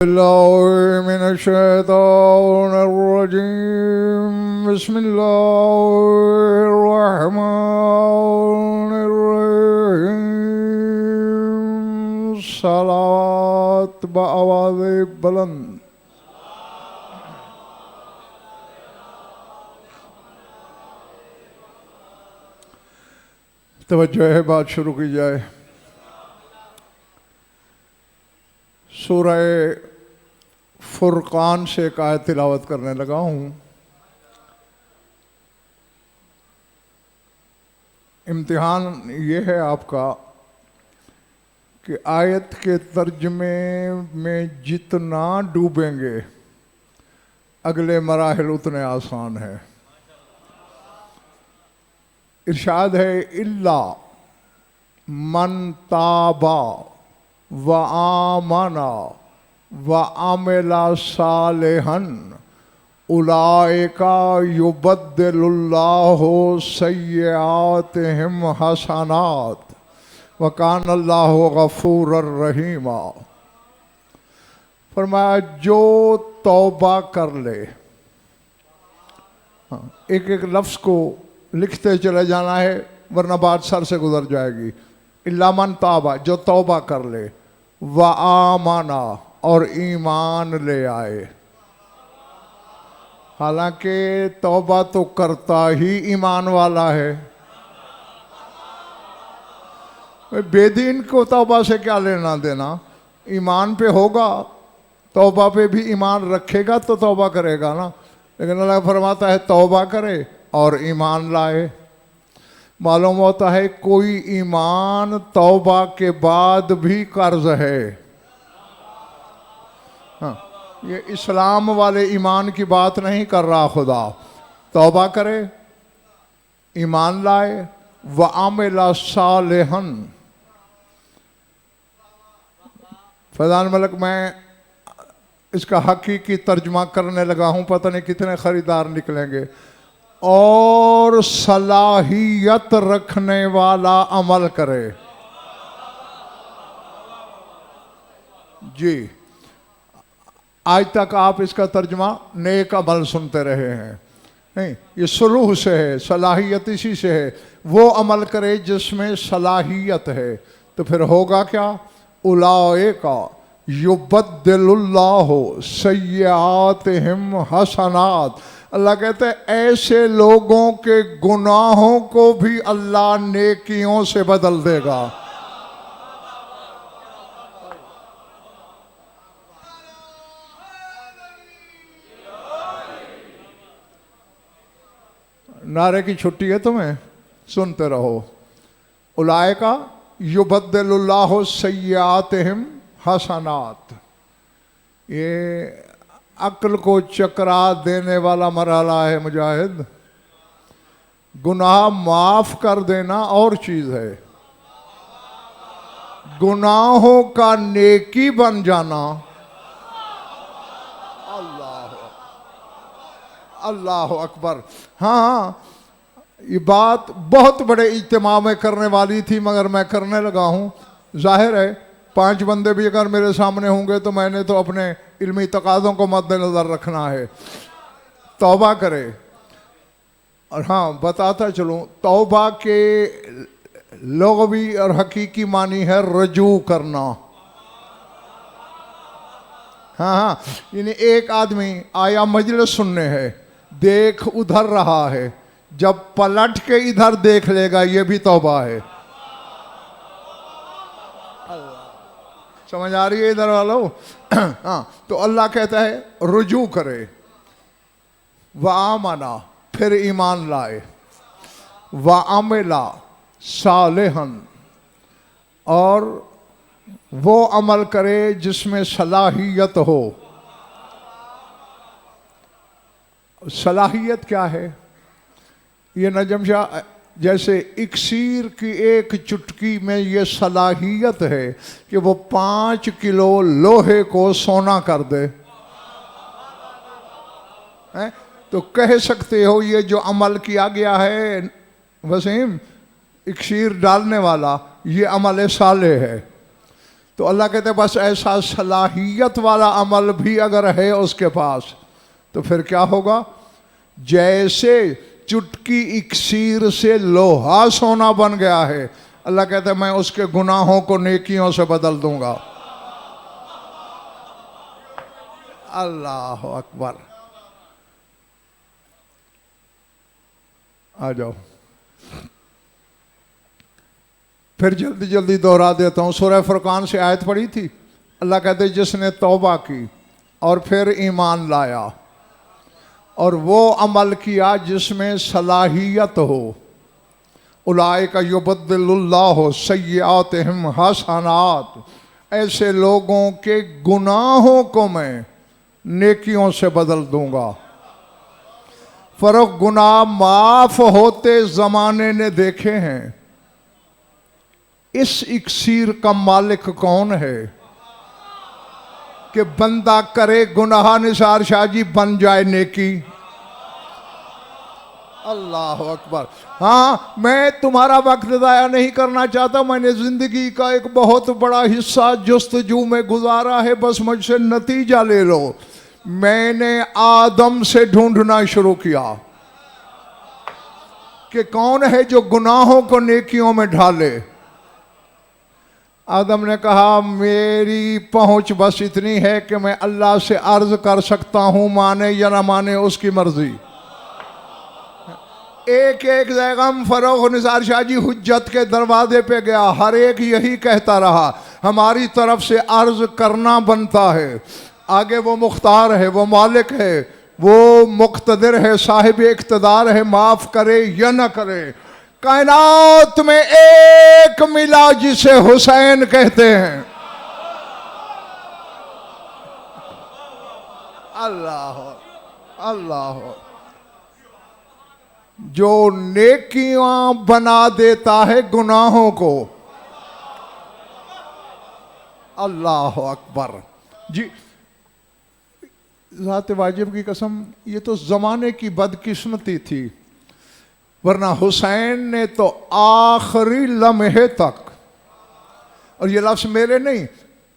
बिस्मिल्लाहिर्रहमानिर्रहीम बिस्मिल्लाहिर्रहमानिर्रहीम सलावत बआवाज़े बुलंद। तवज्जो है, बात शुरू की जाए। सूरह फुरकान से एक आयत तिलावत करने लगा हूँ। इम्तिहान ये है आपका कि आयत के तर्जमे में जितना डूबेंगे अगले मराहिल उतने आसान है। इरशाद है इल्ला मन ताबा व आमना व आमिला सालिहन उलाइका युबद्दिलुल्लाहु सय्यातिहिम हसनात व कान अल्लाहु गफूरर रहीमा। फरमाया जो तौबा कर ले। एक एक लफ्ज़ को लिखते चले जाना है वरना बात सर से गुजर जाएगी। इल्ला मन ताबा, जो तौबा कर ले, व आमाना, और ईमान ले आए। हालांकि तौबा तो करता ही ईमान वाला है। बेदीन को तौबा से क्या लेना देना। ईमान पे होगा, तौबा पे भी ईमान रखेगा तो तौबा करेगा ना। लेकिन अल्लाह फरमाता है तौबा करे और ईमान लाए। मालूम होता है कोई ईमान तौबा के बाद भी कर्ज है। हाँ, ये इस्लाम वाले ईमान की बात नहीं कर रहा खुदा। तौबा करे, ईमान लाए, व आमिला सालिहन। फैजान मलिक, मैं इसका हकीकी तर्जमा करने लगा हूँ, पता नहीं कितने खरीदार निकलेंगे। और सलाहियत रखने वाला अमल करे। जी, आज तक आप इसका तर्जमा नेक अमल सुनते रहे हैं। नहीं, ये सुलूह से है, सलाहियत इसी से है। वो अमल करे जिसमें सलाहियत है। तो फिर होगा क्या? उलाइका युबद्दिलुल्लाहु सय्यातिहिम हसनात। अल्लाह कहते हैं ऐसे लोगों के गुनाहों को भी अल्लाह नेकियों से बदल देगा। नारे की छुट्टी है तुम्हें, सुनते रहो। उलाइका युबद्दिलुल्लाहु सय्यातिहिम हसनात। ये अक्ल को चकरा देने वाला मरहला है मुजाहिद। गुनाह माफ कर देना और चीज है, गुनाहों का नेकी बन जाना। अल्लाह अकबर। हाँ, ये बात बहुत बड़े इज्तिमा में करने वाली थी मगर मैं करने लगा हूँ। जाहिर है 5 बंदे भी अगर मेरे सामने होंगे तो मैंने तो अपने इल्मी तकाज़ों को मद्देनज़र रखना है। तौबा करे। और हाँ, बताता चलूँ, तौबा के लुग़वी और हकीकी मानी है रजू करना। हाँ हाँ, यानी एक आदमी आया मजलिस सुनने है, देख उधर रहा है, जब पलट के इधर देख लेगा ये भी तौबा है। समझ आ रही है इधर वालों? हाँ, तो अल्लाह कहता है रुजू करे, व आमना, फिर ईमान लाए, व आमिला सालिहन, और वो अमल करे जिसमें सलाहियत हो। सलाहियत क्या है? ये नजम शाह जैसे इक्सीर की एक चुटकी में ये सलाहियत है कि वो 5 किलो लोहे को सोना कर दे। तो कह सकते हो ये जो अमल किया गया है वसीम, इक्सीर डालने वाला, ये अमल साले है। तो अल्लाह कहते बस ऐसा सलाहियत वाला अमल भी अगर है उसके पास तो फिर क्या होगा? जैसे चुटकी इक्सीर से लोहा सोना बन गया है, अल्लाह कहते मैं उसके गुनाहों को नेकियों से बदल दूंगा। अल्लाह अकबर। आ जाओ, फिर जल्दी जल्दी दोहरा देता हूँ। सूरह फुरकान से आयत पढ़ी थी। अल्लाह कहते जिसने तौबा की और फिर ईमान लाया और वो अमल किया जिसमें सलाहियत हो, उलाइका युबद्दिलुल्लाहु सय्यातिहिम हसनात, ऐसे लोगों के गुनाहों को मैं नेकियों से बदल दूंगा। फर्क गुनाह माफ होते ज़माने ने देखे हैं। इस इक्सीर का मालिक कौन है कि बंदा करे गुनाह, निसार शाह जी बन जाए नेकी। अल्लाह अकबर। हाँ, मैं तुम्हारा वक्त ज़ाया नहीं करना चाहता। मैंने ज़िंदगी का एक बहुत बड़ा हिस्सा जुस्तजू में गुजारा है, बस मुझसे नतीजा ले लो। मैंने आदम से ढूंढना शुरू किया कि कौन है जो गुनाहों को नेकियों में ढाले। आदम ने कहा मेरी पहुंच बस इतनी है कि मैं अल्लाह से अर्ज कर सकता हूं, माने या ना माने उसकी मर्जी। एक एक जगह फरोख निसार शाह जी हुज्जत के दरवाजे पे गया, हर एक यही कहता रहा हमारी तरफ से अर्ज करना बनता है। आगे वो मुख्तार है, वो मालिक है, वो मुक्तदिर है, साहिब इख्तिदार है, माफ करे या न करे। कायनात में एक मिला जिसे हुसैन कहते हैं। अल्लाह अल्लाह, जो नेकियां बना देता है गुनाहों को। अल्लाह अकबर जी। ज़ात वाजिब की कसम, ये तो ज़माने की बदकिस्मती थी, वरना हुसैन ने तो आखिरी लम्हे तक, और ये लफ्ज़ मेरे नहीं,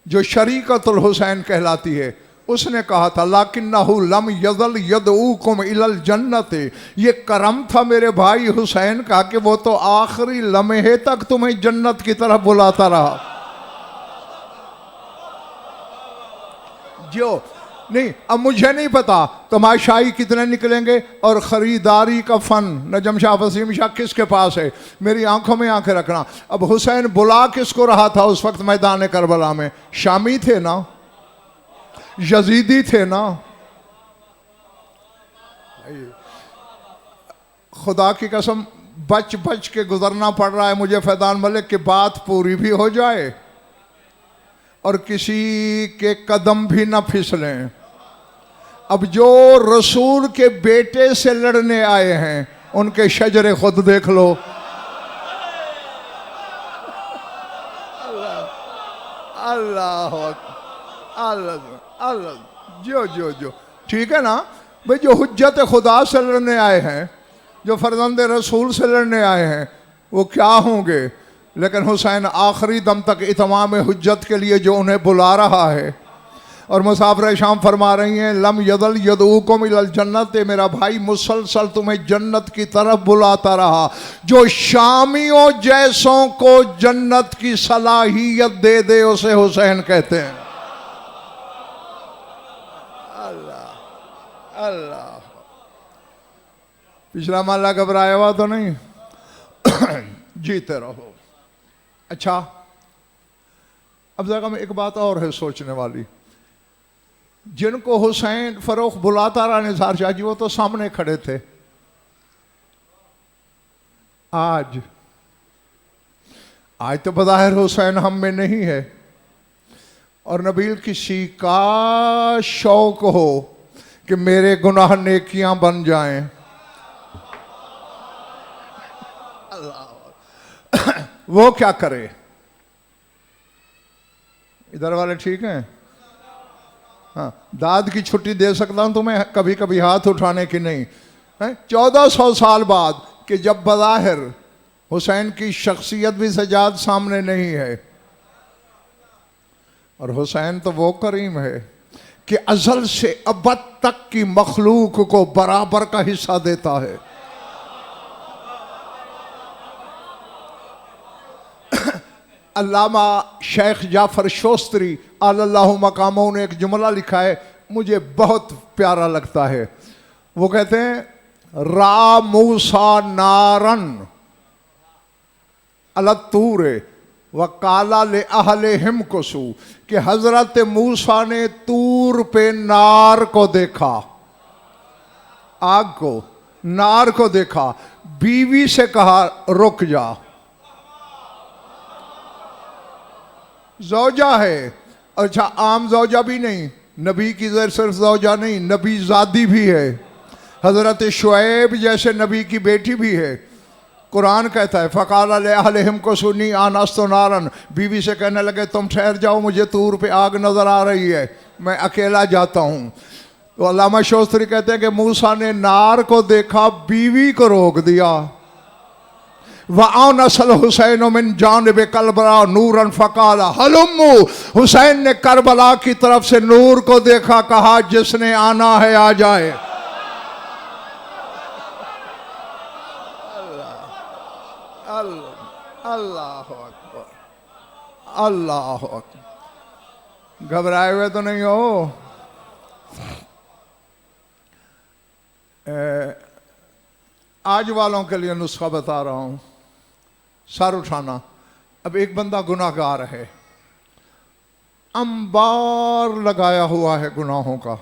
जो शरीकतुल हुसैन कहलाती है उसने कहा था लाकिन्नहु लम यज़ल यदऊकुम इलल जन्नत, ये करम था मेरे भाई हुसैन का कि वो तो आखिरी लम्हे तक तुम्हें जन्नत की तरफ बुलाता रहा। जो नहीं, अब मुझे नहीं पता तमाशाई कितने निकलेंगे और ख़रीदारी का फ़न नजम शाह वसीम शाह किसके पास है, मेरी आंखों में आंखें रखना। अब हुसैन बुला किसको रहा था उस वक्त मैदान करबला में? शामी थे ना, यजीदी थे ना। खुदा की कसम बच बच के गुजरना पड़ रहा है मुझे फैजान मलिक की बात पूरी भी हो जाए और किसी के कदम भी ना फिसलें। अब जो रसूल के बेटे से लड़ने आए हैं उनके शजरे खुद देख लो। अल्लाह अल्लाह अल्लाह, जो जो जो ठीक है ना भाई, जो हुज्जत खुदा से लड़ने आए हैं, जो फर्जंद रसूल से लड़ने आए हैं, वो क्या होंगे। लेकिन हुसैन आखिरी दम तक इतमाम हुज्जत के लिए जो उन्हें बुला रहा है, और मुसाफिर शाम फरमा रही हैं लम यदल यदऊकुम इलल जन्नत, मेरा भाई मुसलसल तुम्हें जन्नत की तरफ बुलाता रहा। जो शामियों जैसों को जन्नत की सलाहियत दे दे उसे हुसैन कहते हैं। अल्लाह अल्लाह। पिछला माला घबराया हुआ तो नहीं जीते रहो। अच्छा, अब जगह में एक बात और है सोचने वाली। जिनको हुसैन फरोख बुलाता रहा निसार शाह जी, वो तो सामने खड़े थे। आज तो बज़ाहिर हुसैन हम में नहीं है, और नबील किसी का शौक हो कि मेरे गुनाह नेकियां बन जाएं, वो क्या करे। इधर वाले ठीक हैं? हाँ, दाद की छुट्टी दे सकता हूं तुम्हें कभी कभी हाथ उठाने की नहीं है। 1400 साल बाद कि जब बज़ाहिर हुसैन की शख्सियत भी सजाद सामने नहीं है, और हुसैन तो वो करीम है कि अजल से अबद तक की मखलूक को बराबर का हिस्सा देता है। अल्लामा शेख जाफर शोस्तरी अल्लाहु मकामो ने एक जुमला लिखा है, मुझे बहुत प्यारा लगता है। वो कहते हैं रा मूसा नारन अलतूर वकाला ले अहले हिम कसू, कि हजरत मूसा ने तूर पे नार को देखा, आग को, नार को देखा, बीवी से कहा रुक जा, जौजा है। अच्छा, आम जौजा भी नहीं, नबी की सिर्फ जौजा नहीं, नबी ज़ादी भी है, हजरत शुएब जैसे नबी की बेटी भी है। कुरान कहता है फ़काल अलैहिम को सुनी आनस्तो नारन, बीवी से कहने लगे तुम ठहर जाओ, मुझे तूर पे आग नज़र आ रही है, मैं अकेला जाता हूँ। तो अल्लामा शोस्तरी कहते हैं कि मूसा ने नार को देखा, बीवी को रोक दिया। वअनसल हुसैन मिन जानिब करबला नूरन फ़काल हलुम्मु, हुसैन ने करबला की तरफ से नूर को देखा, कहा जिसने आना है आ जाए। अल्लाह अकबर, अल्लाह अकबर। घबराए हुए तो नहीं हो? आज वालों के लिए नुस्खा बता रहा हूं, सर उठाना। अब एक बंदा गुनाहगार है, अंबार लगाया हुआ है गुनाहों का,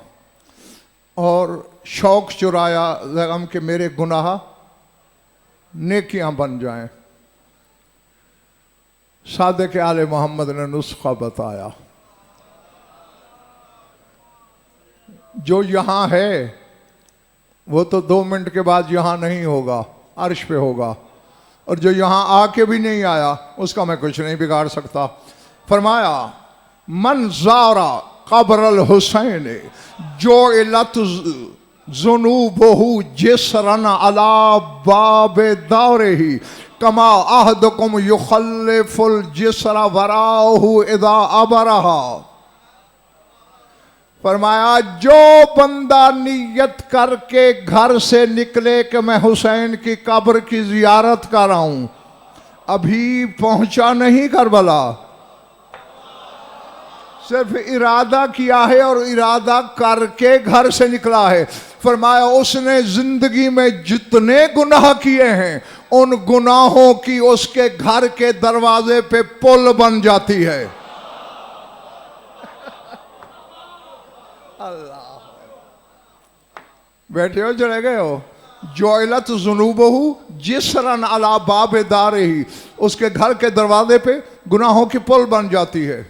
और शौक चुराया गम के मेरे गुनाह नेकियां बन जाएं। सादिक आले मोहम्मद ने नुस्खा बताया, जो यहाँ है वो तो 2 मिनट के बाद यहाँ नहीं होगा, अर्श पे होगा, और जो यहाँ आके भी नहीं आया उसका मैं कुछ नहीं बिगाड़ सकता। फरमाया मन ज़ारा कब्र अल हुसैन जो इलत जुनूबहु जिसरन अला बाबे दौरे ही कमा आहदकुम युखल्लिफुल जिसरा वराहु इदा अबरहा। फरमाया जो बंदा नियत करके घर से निकले कि मैं हुसैन की कब्र की जियारत कर रहा हूं, अभी पहुंचा नहीं करबला, सिर्फ इरादा किया है और इरादा करके घर से निकला है। फरमाया उसने जिंदगी में जितने गुनाह किए हैं उन गुनाहों की उसके घर के दरवाजे पे पुल बन जाती है। अल्लाह, बैठे हो चले गए हो? जोइलत जुनूबहु जिसरन अला बाबे दारे ही, उसके घर के दरवाजे पे गुनाहों की पुल बन जाती है।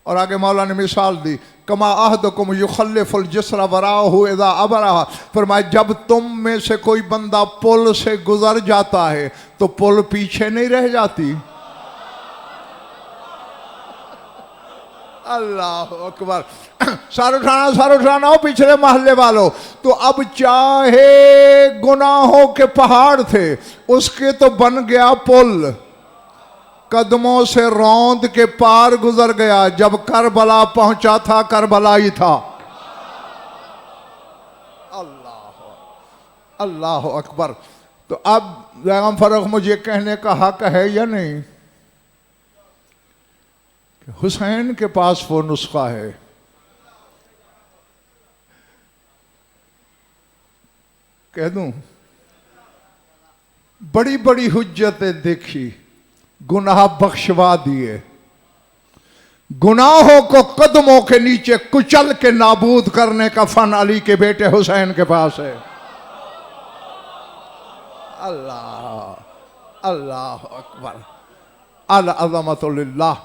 और आगे मौला ने मिसाल दी, कमा आहदकुम युखल्लिफुल जिसरा वराहु इदा अबरहा। फरमाया जब तुम में से कोई बंदा पुल से गुजर जाता है तो पुल पीछे नहीं रह जाती। अल्लाह अकबर। सर उठाना हो पिछले मोहल्ले वालों। तो अब चाहे गुनाहों के पहाड़ थे, उसके तो बन गया पुल, कदमों से रौंद के पार गुजर गया। जब करबला पहुंचा था करबला ही था। अल्लाह अल्लाह अकबर। तो अब ज़ैगम फर्रुख मुझे कहने का हक है या नहीं? हुसैन के पास वो नुस्खा है। कह दूं, बड़ी बड़ी हुज्जतें देखी, गुनाह बख्शवा दिए, गुनाहों को कदमों के नीचे कुचल के नाबूद करने का फन अली के बेटे हुसैन के पास है। अल्लाह अल्लाह अकबर। अल अज़मतुल्लाह।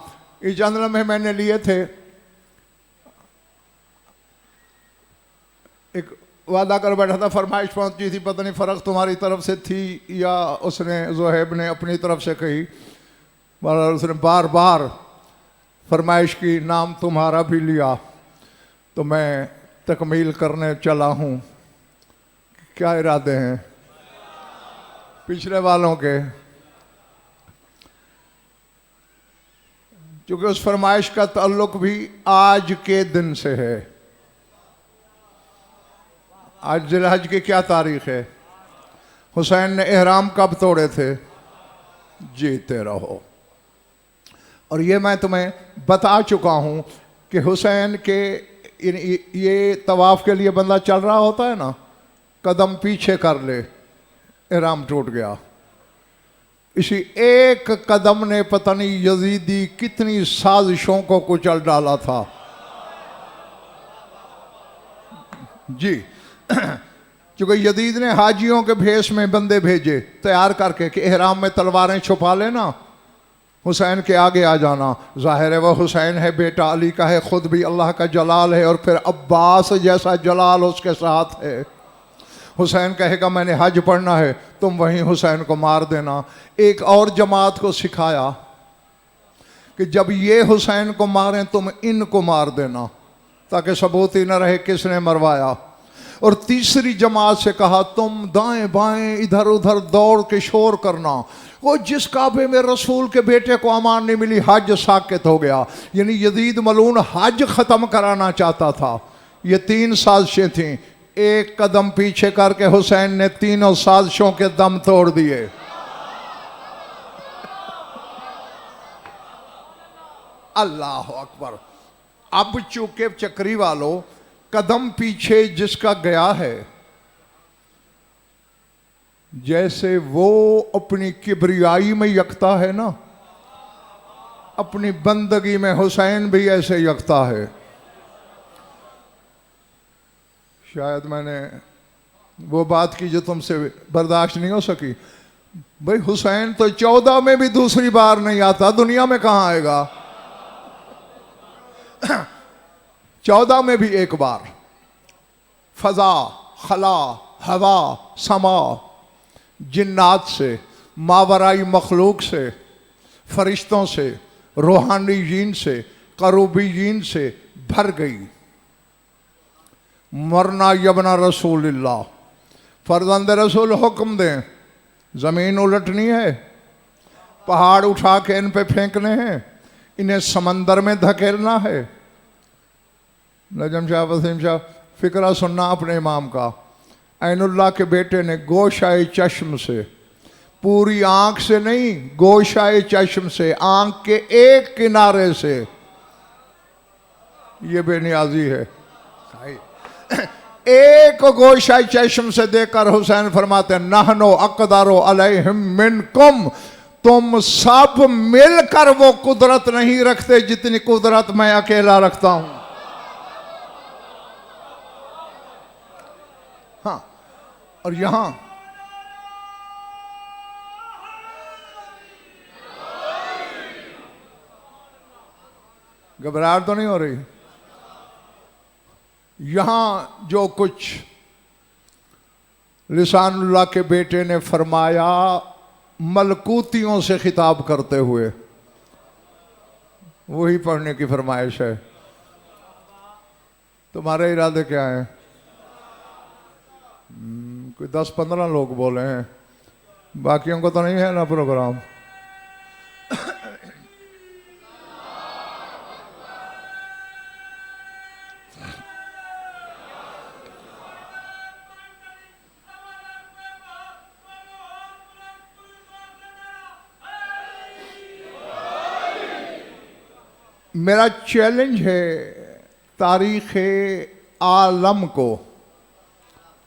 इस जन्म में मैंने लिए थे, एक वादा कर बैठा था, फरमाइश पहुंची थी, पता नहीं फ़र्क तुम्हारी तरफ से थी या उसने ज़ुहैब ने अपनी तरफ से कही, और उसने बार बार फरमाइश की, नाम तुम्हारा भी लिया, तो मैं तकमील करने चला हूँ। क्या इरादे हैं पिछले वालों के? क्योंकि उस फरमाइश का ताल्लुक भी आज के दिन से है। आज जिलहज की क्या तारीख है? हुसैन ने एहराम कब तोड़े थे? जीते रहो। और ये मैं तुम्हें बता चुका हूं कि हुसैन के ये तवाफ के लिए बंदा चल रहा होता है ना, कदम पीछे कर ले, एहराम टूट गया। इसी एक कदम ने पता नहीं यजीदी कितनी साजिशों को कुचल डाला था। जी क्योंकि यजीद ने हाजियों के भेष में बंदे भेजे तैयार करके कि एहराम में तलवारें छुपा लेना, हुसैन के आगे आ जाना। जाहिर है वह हुसैन है, बेटा अली का है, खुद भी अल्लाह का जलाल है, और फिर अब्बास जैसा जलाल उसके साथ है। हुसैन कहेगा मैंने हज पढ़ना है, तुम वहीं हुसैन को मार देना। एक और जमात को सिखाया कि जब ये हुसैन को मारें तुम इनको मार देना, ताकि सबूत ही न रहे किसने मरवाया। और तीसरी जमात से कहा तुम दाएं बाएं इधर उधर दौड़ के शोर करना। वो जिस काबे में रसूल के बेटे को अमान नहीं मिली, हज साकित हो गया। यानी यजीद मलून हज ख़त्म कराना चाहता था। ये 3 साजिशें थीं। एक कदम पीछे करके हुसैन ने तीनों साजिशों के दम तोड़ दिए। अल्लाह अकबर। अब चूंकि चक्री वालों कदम पीछे जिसका गया है, जैसे वो अपनी किबरियाई में यकता है ना, अपनी बंदगी में हुसैन भी ऐसे यकता है। शायद मैंने वो बात की जो तुमसे बर्दाश्त नहीं हो सकी। भाई हुसैन तो 14 में भी दूसरी बार नहीं आता, दुनिया में कहां आएगा? 14 में भी एक बार। फजा, खला, हवा, समा, जिन्नात से, मावराई मखलूक से, फरिश्तों से, रूहानी जीन से, करूबी जीन से भर गई। मरना यबना रसूलुल्लाह, फर्जंद रसूल हुक्म दें, ज़मीन उलटनी है, पहाड़ उठा के इन पे फेंकने हैं, इन्हें समंदर में धकेलना है। नजम शाह वसीम शाह फिक्रा सुनना अपने इमाम का। ऐनुल्लाह के बेटे ने गोशाए चश्म से, पूरी आंख से नहीं, गोशाए चश्म से, आंख के एक किनारे से, ये बेनियाजी है, एक गोशाए चश्म से देकर हुसैन फरमाते नहनो अक़दरो अलैहिम मिनकुम, तुम सब मिलकर वो कुदरत नहीं रखते जितनी कुदरत मैं अकेला रखता हूं। हाँ, और यहां घबराहट तो नहीं हो रही? यहां जो कुछ लिसानुल्लाह के बेटे ने फरमाया मलकूतियों से खिताब करते हुए, वही पढ़ने की फरमाइश है। तुम्हारे इरादे क्या हैं? कोई 10-15 लोग बोले हैं, बाकियों को तो नहीं है ना प्रोग्राम। मेरा चैलेंज है तारीख़ आलम को,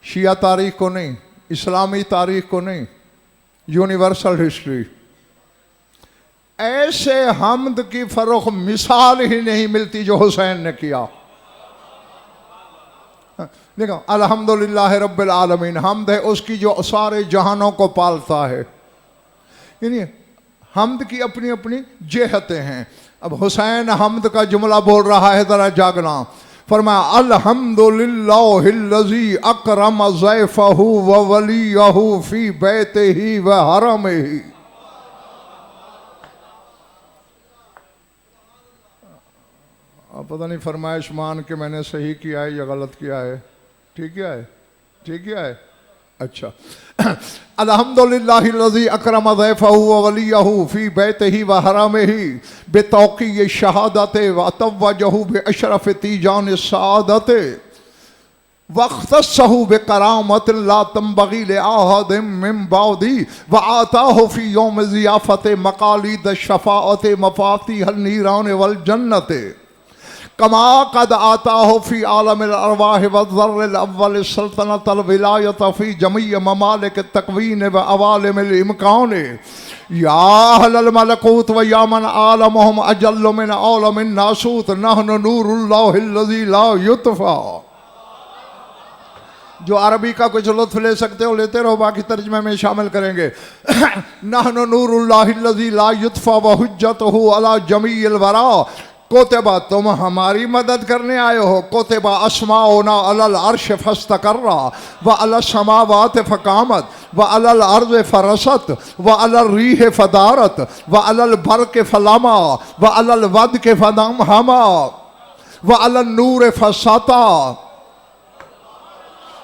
शिया तारीख को नहीं, इस्लामी तारीख को नहीं, यूनिवर्सल हिस्ट्री। ऐसे हम्द की फरोख मिसाल ही नहीं मिलती जो हुसैन ने किया। देखो, अल्हम्दुलिल्लाह रब्बिल आलमीन, हम्द है उसकी जो सारे जहानों को पालता है। यानी हम्द की अपनी अपनी जेहतें हैं। अब हुसैन हम्द का जुमला बोल रहा है, जरा जागना। फरमाया अल्हम्दुलिल्लाहिल्लज़ी अकरम ज़ैफ़हु व वलियहु फ़ी बैतिही व हरमिही। अब पता नहीं फरमाइश मान के मैंने सही किया है या गलत किया है। ठीक किया है? ठीक किया है? अच्छा, अल्हम्दुलिल्लाहिल्लज़ी अकरम ज़ैफ़हू व वलियहू फ़ी बैतिही व हरमिही बितौक़ी शहादत व तवज्जहू बिअशरफ़ तीजान सआदत वख्तस्सहू बिकरामत ला तंबगी लिअहदिम मिन बादी व आताहू फ़ी यौम ज़ियाफ़त मक़ालिद शफ़ाअत मफ़ातिहल नीरान वल जन्नत कमा कद आता हो फी आलमिल अरवाह वज़्ज़र्रिल अव्वल सल्तनतल विलायत फी जमीय ममालिक तकवीन व अवालिमिल इम्कान या अहलल मलकूत व या मन आलमुहुम अजल्लु मिन आलमिन नासूत नहनु नूरुल्लाहिल्लज़ी ला युत्फ़ा। जो अरबी का कुछ लुत्फ़ ले सकते हो लेते रहो, बाकी तर्जमे में शामिल करेंगे। नहनु नूरुल्लाहिल्लज़ी ला युत्फ़ा व हुज्जतहू अला जमीइल वरा। कोतेबा तुम हमारी मदद करने आए हो। कोतेबा अस्माउना अलल अर्श फस्तकर्रा व अलल समावात फकामत व अलल अर्ज़ फरसत व अलल रीह फदारत व अलल बर्क फलामा व अलल वद के फदम हमा व अलल नूर फसाता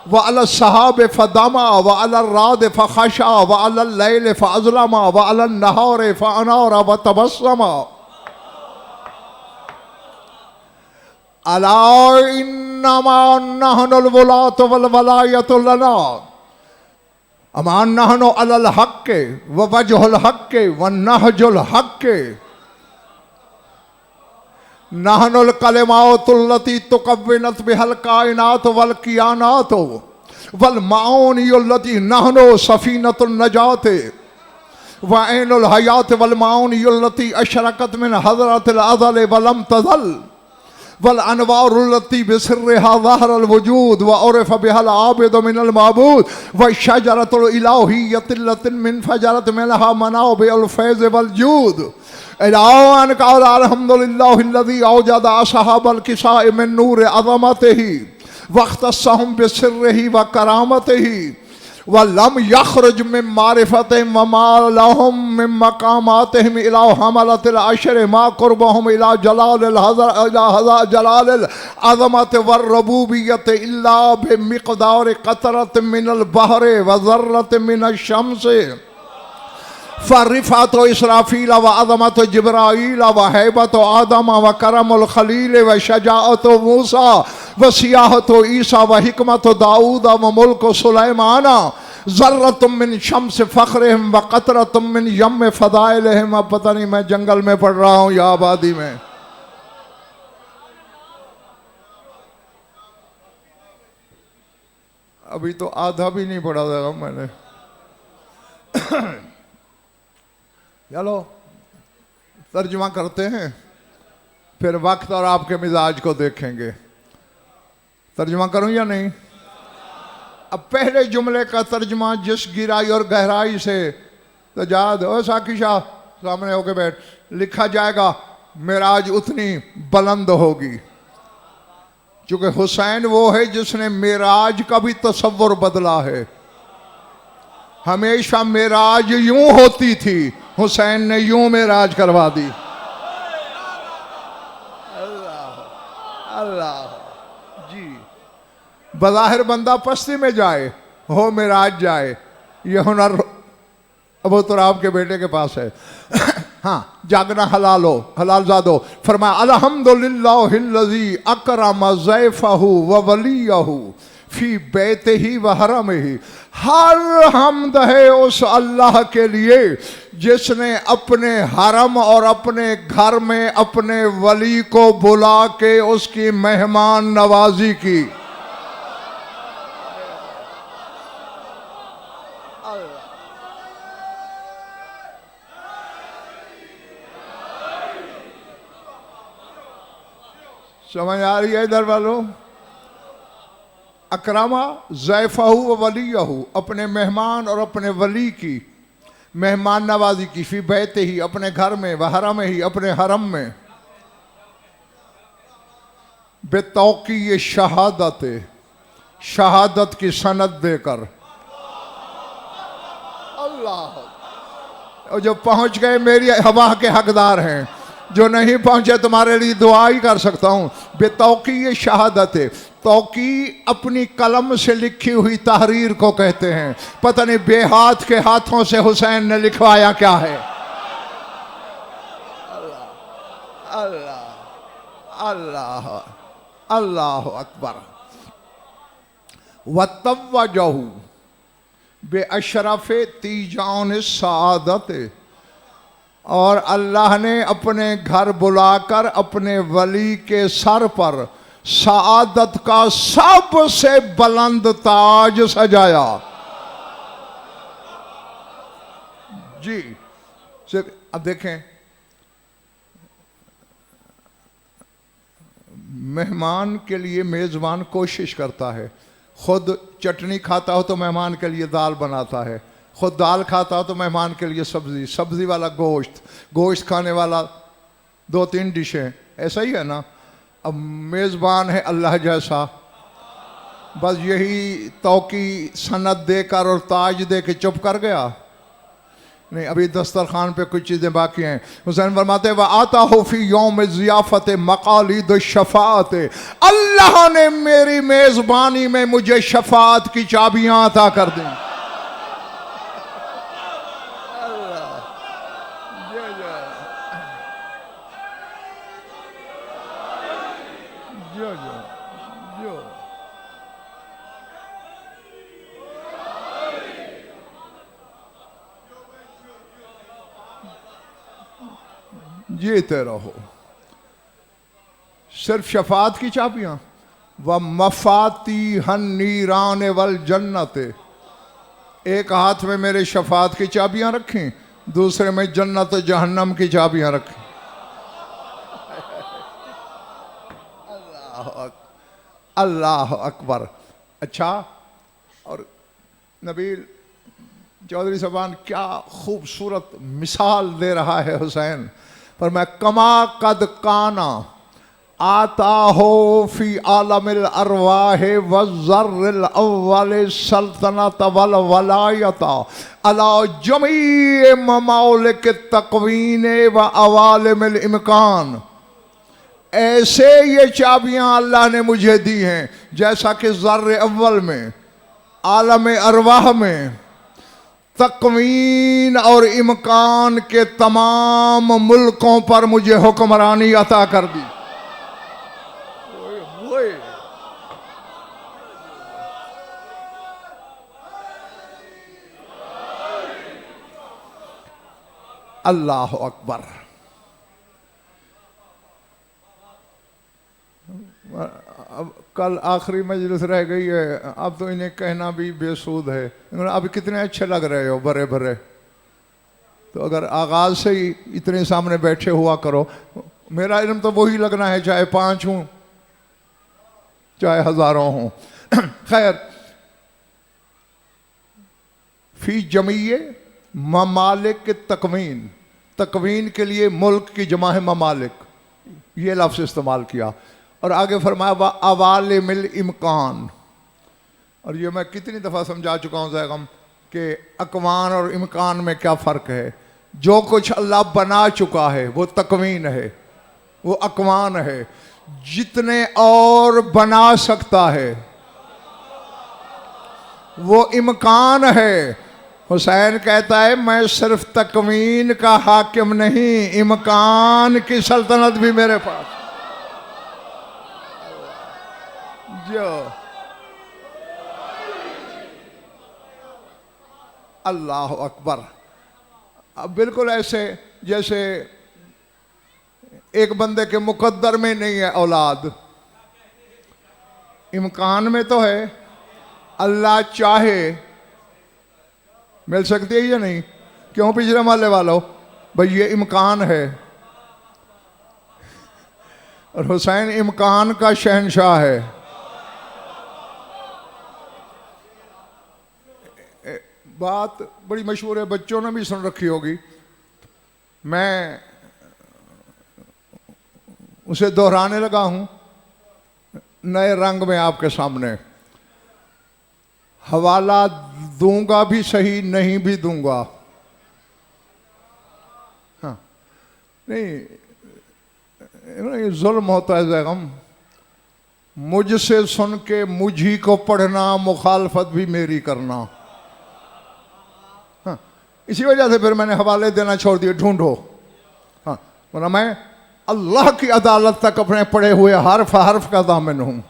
व अलल सहाब फदमा व अलल राद फखशा व अलल लैल फअज़लमा व अलल नहार फअनारा व तबस्समा। अला इन्नमा नहनुल वलात वल वलायतु लना अमान नहनु अलल हक्के व वजहुल हक्के व नहजुल हक्के नहनुल कलिमातुल्लती तुकव्विनत बिहल कायनात वल कियानात वल माऊनियुल्लती नहनु सफीनतुन नजात व ऐनुल हयात वल माऊनियुल्लती अशरकत मिन हज़रतिल अज़ल वलम तज़ल वल अनवारुल्लती बिसिर्रिहा ज़हरल वजूद व उरिफ़ बिहल आबिद मिनल माबूद व शजरतुल इलाहियतिल्लतिन मिन फजरत मिनहा मनाबिउल फैज़ वल जूद इलान क़ाल अल्हम्दुलिल्लाहिल्लज़ी औजद असहाबल किसाए मिन नूर अज़मतिही वख्तस्सहुम बिसिर्रिही व करामतिही व लम यखरुज मिन मारिफतिहिम व मा लहुम मिन मकामातिहिम इला हमलतिल अशर मा कुर्बहुम इला जलालिल जलालिल अज़मत वर रबूबियत इल्ला बिमिक़दार क़तरत मिनल बहर व ज़र्रत मिनश शम्स फ़रिफ़ात इसराफील व अज़मत जिब्राईल व हैबत आदम व करमुल खलील व शजाअत मूसा व सियाहत ईसा व हिकमत दाऊद व मुल्क सुलैमाना ज़र्रतुम मिन शम्स फ़ख्रिहिम व क़तरतुम मिन यम फ़दाइलिहिम। अब पता नहीं मैं जंगल में पढ़ रहा हूँ या आबादी में। अभी तो आधा भी नहीं पढ़ा था मैंने। चलो तर्जुमा करते हैं, फिर वक्त और आपके मिजाज को देखेंगे। तर्जुमा करूं या नहीं? अब पहले जुमले का तर्जुमा जिस गिराई और गहराई से तजाद ओ साकी शाह सामने होके बैठ लिखा जाएगा, मेराज उतनी बुलंद होगी। क्योंकि हुसैन वो है जिसने मेराज का भी तसव्वुर बदला है। हमेशा मेराज यूं होती थी, हुसैन ने यूं मेराज करवा दी। अल्लाह अल्लाह जी। बज़ाहिर बंदा पस्ती में जाए, हो मेराज जाए, ये हुनर अबू तुराब के बेटे के पास है। हाँ, जागना हलाल हो, हलाल ज़ादो। फरमाया अल्हम्दुलिल्लाहिल्लज़ी अकरम ज़ैफ़हू व वलियहू फी बैतिही व हरमिही। हर हमद है उस अल्लाह के लिए जिसने अपने हरम और अपने घर में अपने वली को बुला के उसकी मेहमान नवाजी की। समझ आ रही है इधर वालों? अकरमा ज़ैफ़हू व वलियहू, अपने मेहमान और अपने वली की मेहमान नवाजी की। फी बैते ही, अपने घर में, व हरम ही, अपने हरम में। बेतौकी ये शहादत, शहादत की सनद देकर। अल्लाह, और जो पहुंच गए मेरी हवा के हकदार हैं, जो नहीं पहुंचे तुम्हारे लिए दुआ ही कर सकता हूं। बेतौकी ये शहादत है। तौकी अपनी कलम से लिखी हुई तहरीर को कहते हैं। पता नहीं बेहात के हाथों से हुसैन ने लिखवाया क्या है। अल्लाह अल्लाह अल्लाह अकबर। वतव्वजहू बे अशरफ तीजान सआदत, और अल्लाह ने अपने घर बुलाकर अपने वली के सर पर सआदत का सबसे बुलंद ताज सजाया। जी अब देखें, मेहमान के लिए मेज़बान कोशिश करता है। खुद चटनी खाता हो तो मेहमान के लिए दाल बनाता है, खुद दाल खाता हो तो मेहमान के लिए सब्ज़ी, सब्ज़ी वाला गोश्त, गोश्त खाने वाला 2-3 डिशें, ऐसा ही है ना। अब मेज़बान है अल्लाह जैसा, बस यही तौकी सनद देकर और ताज दे के चुप कर गया। नहीं, अभी दस्तरखान पे कुछ चीज़ें बाकी हैं। हुसैन फरमाते व आता हो फी यौम ज़ियाफ़त मक़ालिद शफ़ाअत, अल्लाह ने मेरी मेज़बानी में मुझे शफ़ाअत की चाबियाँ अता कर दी। जीते रहो। सिर्फ शफात की चाबियां। व मफाती हन नीरान वल जन्नत, एक हाथ में मेरे शफात की चाबियां रखी, दूसरे में जन्नत जहन्नम की चाबियां रखी। अल्लाह अकबर। अच्छा, और नबील चौधरी साहबान क्या खूबसूरत मिसाल दे रहा है हुसैन। पर मैं कमा कद काना आता हो फी आलमिल अरवाह वज़र्रिल अव्वल सल्तनत वल वलायता अला जमी ममालिक तक़वीन व अवालिमिल इम्कान। ऐसे ये चाबियां अल्लाह ने मुझे दी हैं जैसा कि ज़र्र अव्वल में, आलम अरवाह में, तकवीन और इम्कान के तमाम मुल्कों पर मुझे हुक्मरानी अता कर दी। अल्लाह अकबर। अब कल आखिरी मजलिस रह गई है, अब तो इन्हें कहना भी बेसूद है। अब कितने अच्छे लग रहे हो भरे भरे, तो अगर आगाज से ही इतने सामने बैठे हुआ करो। मेरा इल्म तो वही लगना है, चाहे 5 हूं चाहे हजारों हों। खैर, फी जमीये ममालिक तकवीन, तकवीन के लिए मुल्क की जमा है ममालिक, ये लफ्ज़ इस्तेमाल किया। और आगे फरमाया व अवालिमिल इम्कान, और ये मैं कितनी दफ़ा समझा चुका हूँ ज़ैगम कि अकवान और इम्कान में क्या फ़र्क है। जो कुछ अल्लाह बना चुका है वो तकवीन है, वो अकवान है। जितने और बना सकता है वो इम्कान है। हुसैन कहता है मैं सिर्फ तकवीन का हाकिम नहीं, इम्कान की सल्तनत भी मेरे पास। जो अल्लाह अकबर। अब बिल्कुल ऐसे जैसे एक बंदे के मुकद्दर में नहीं है औलाद, इम्कान में तो है। अल्लाह चाहे मिल सकती है या नहीं? क्यों पिछले माले वालों, भाई ये इम्कान है। और हुसैन इम्कान का शहंशाह है। बात बड़ी मशहूर है, बच्चों ने भी सुन रखी होगी, मैं उसे दोहराने लगा हूं नए रंग में आपके सामने। हवाला दूंगा भी सही, नहीं भी दूंगा। हाँ, नहीं ये जुल्म होता है ज़ैगम। मुझसे सुन के मुझी को पढ़ना, मुखालफत भी मेरी करना। हाँ, इसी वजह से फिर मैंने हवाले देना छोड़ दिए, ढूंढो। हाँ, वरना मैं अल्लाह की अदालत तक अपने पढ़े हुए हर्फ हर्फ का दामन हूँ।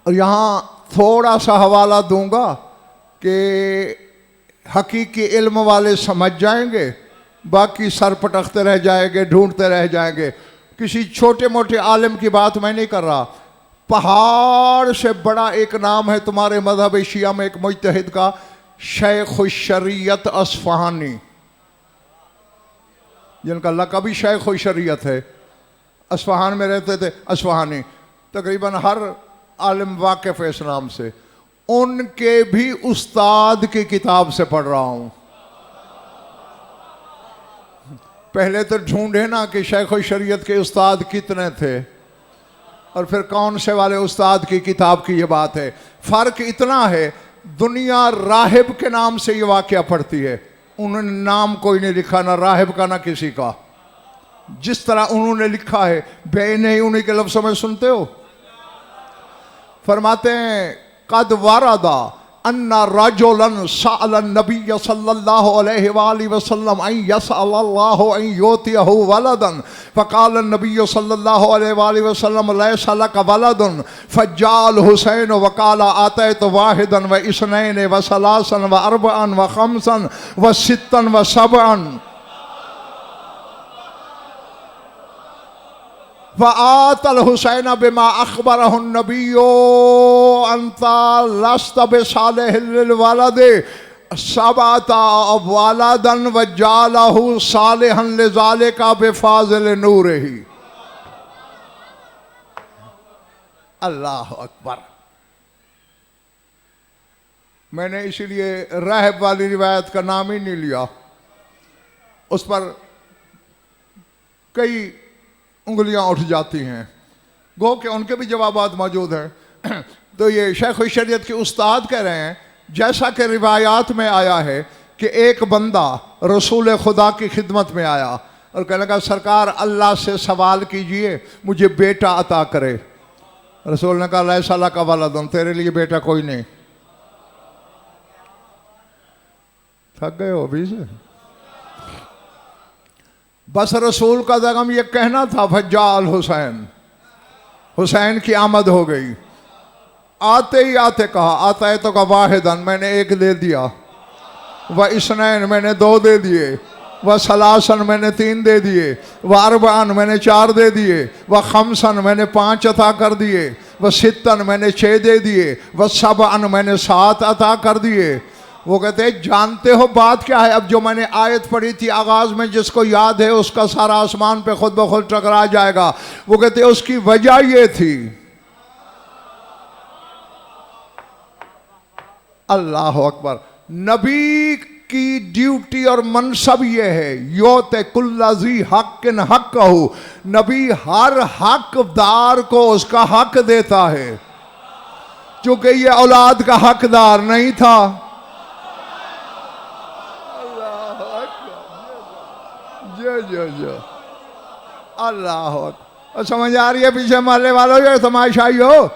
और यहाँ थोड़ा सा हवाला दूंगा कि हकीकी इल्म वाले समझ जाएंगे, बाकी सर पटकते रह जाएंगे, ढूंढते रह जाएंगे। किसी छोटे मोटे आलिम की बात मैं नहीं कर रहा। पहाड़ से बड़ा एक नाम है तुम्हारे मजहब शिया में एक मुज्तहिद का, शेख शरीयत अस्फहानी, जिनका लक़ब ही शेख शरीयत है। अस्फहान में रहते थे अस्फहानी। तकरीबन हर आलिम वाकिफ़ है इस नाम से। उनके भी उस्ताद की किताब से पढ़ रहा हूँ। पहले तो ढूंढे ना कि शेख शरीयत के उस्ताद कितने थे, और फिर कौन से वाले उस्ताद की किताब की ये बात है। फ़र्क इतना है, दुनिया राहिब के नाम से ये वाक़या पढ़ती है। उन्होंने नाम कोई नहीं लिखा, ना राहिब का ना किसी का। जिस तरह उन्होंने लिखा है बे नहीं उन्हीं के लफ्ज़ों में सुनते हो। फरमाते हैं कद वारदा अन्ना रजुलन सअलन नबी सल्लल्लाहु अलैहि वसल्लम अन यसअल्लाहु अन युतियहु वलदन फ़क़ाल नबी सल्लल्लाहु अलैहि वसल्लम लैसा लका वलदन फ़ज्जाल हुसैन वक़ाल आतैतु वाहिदन व इस्नैन व सलासन व अर्बअन व खमसन व सित्तन व सबअन फ़आतल हुसैन बिमा अख़बरहु नबियो अंता लस्त बिसालिहिल वलदे सबअता वलदन व जालहु सालिहन लिज़ालिका बिफ़ाज़िल नूरिही। अल्लाह अकबर। मैंने इसीलिए राहिब वाली रिवायत का नाम ही नहीं लिया, उस पर कई उंगलियां उठ जाती हैं। गो के उनके भी जवाबात मौजूद हैं। तो ये शेख शरीयत के उस्ताद कह रहे हैं, जैसा कि रिवायात में आया है कि एक बंदा रसूल खुदा की खिदमत में आया और कहने लगा सरकार अल्लाह से सवाल कीजिए मुझे बेटा अता करे। रसूल ने कहा लैसा लका वलदन, तेरे लिए बेटा कोई नहीं। थक गए हो अभी से? बस रसूल का दगम ये कहना था फज्जाल हुसैन, हुसैन की आमद हो गई। आते ही आते कहा आता है तो का वाहिदन, मैंने एक दे दिया, व इस्नैन मैंने दो दे दिए, व सलासन मैंने तीन दे दिए, व अरबान मैंने चार दे दिए, व खमसन मैंने पाँच अता कर दिए, व सित्तन मैंने छः दे दिए, व सबअन मैंने सात अता कर दिए। वो कहते हैं जानते हो बात क्या है? अब जो मैंने आयत पढ़ी थी आगाज में, जिसको याद है उसका सारा आसमान पे खुद ब खुद टकरा जाएगा। वो कहते हैं उसकी वजह ये थी, अल्लाह अकबर, नबी की ड्यूटी और मनसब ये है योते कुल्लाजी हक़्क़िन हक़्क़हू, नबी हर हकदार को उसका हक देता है। चूंकि ये औलाद का हकदार नहीं था। जो अल्लाह और समझ आ रही है पीछे मारने वालों, ये तमाशाई हो।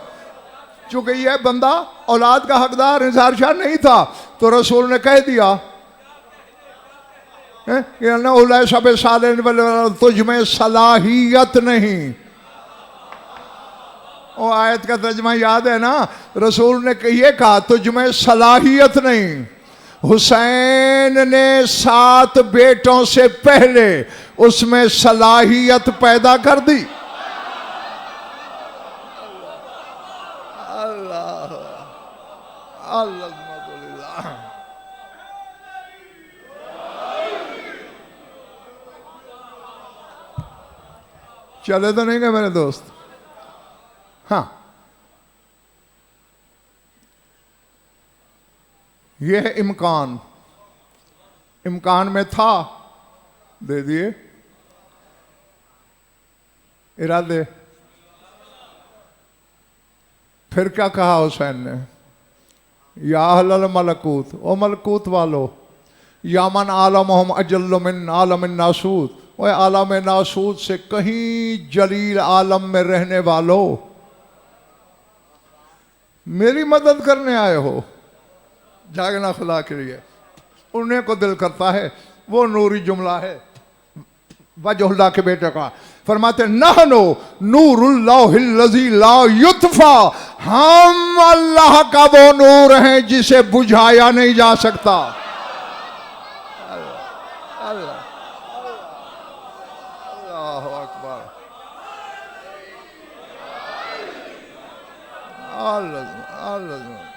चूंकि ये बंदा औलाद का हकदार निसार शाह नहीं था तो रसूल ने कह दिया सब साले तुझ में सलाहियत नहीं। वो आयत का तर्जमा याद है ना? रसूल ने ये कहा तुझ में सलाहियत नहीं। हुसैन ने 7 बेटों से पहले उसमें सलाहियत पैदा कर दी। अल्लाह अल्लाह। चले तो नहीं गए मेरे दोस्त? हाँ, ये है इम्कान। इम्कान में था, दे दिए। इरादे फिर क्या कहा हुसैन ने? या अहलल मलकूत, ओ मलकूत वालो, या मन आलम हम अजल्ल मिन आलम नासूत, वह आलम नासूद से कहीं जलील आलम में रहने वालों, मेरी मदद करने आए हो जागना खुदा के लिए। उन्हें को दिल करता है, वो नूरी जुमला है वजहुल्लाह के बेटे का। फरमाते नहनो नूरुल्लाहिल्लज़ी ला युत्फा, हम अल्लाह का वो नूर हैं जिसे बुझाया नहीं जा सकता। अल्लाह अल्लाह अल्लाहु अकबर अल्लाह अल्लाह।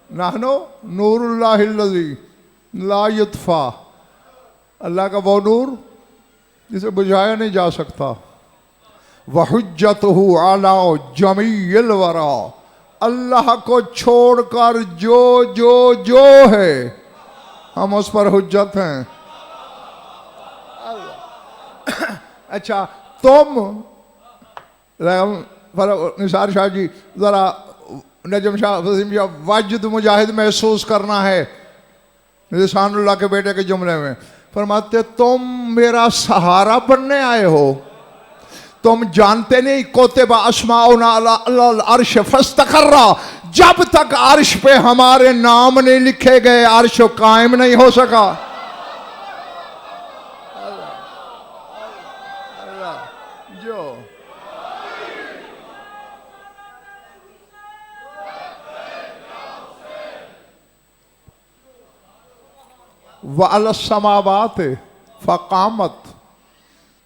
नाहनो नूरुल्लाहिल्लज़ी ला युत्फा, अल्लाह का वो नूर जिसे बुझाया नहीं जा सकता। वहुज्जतहु अला जमीइल वरा, अल्लाह को छोड़कर जो जो जो है हम उस पर हुज्जत हैं। अच्छा तुम निसार शाह जी जरा नजम शाह वसीम शाह वाजिद मुजाहिद महसूस करना है लिसानुल्लाह के बेटे के जुमले में। फरमाते तुम मेरा सहारा बनने आए हो, तुम जानते नहीं कोतेबा अस्माउना अल अर्श फस्तकर्रा, जब तक अर्श पे हमारे नाम नहीं लिखे गए अर्श कायम नहीं हो सका। जो वअलस्समावात फ़क़ामत,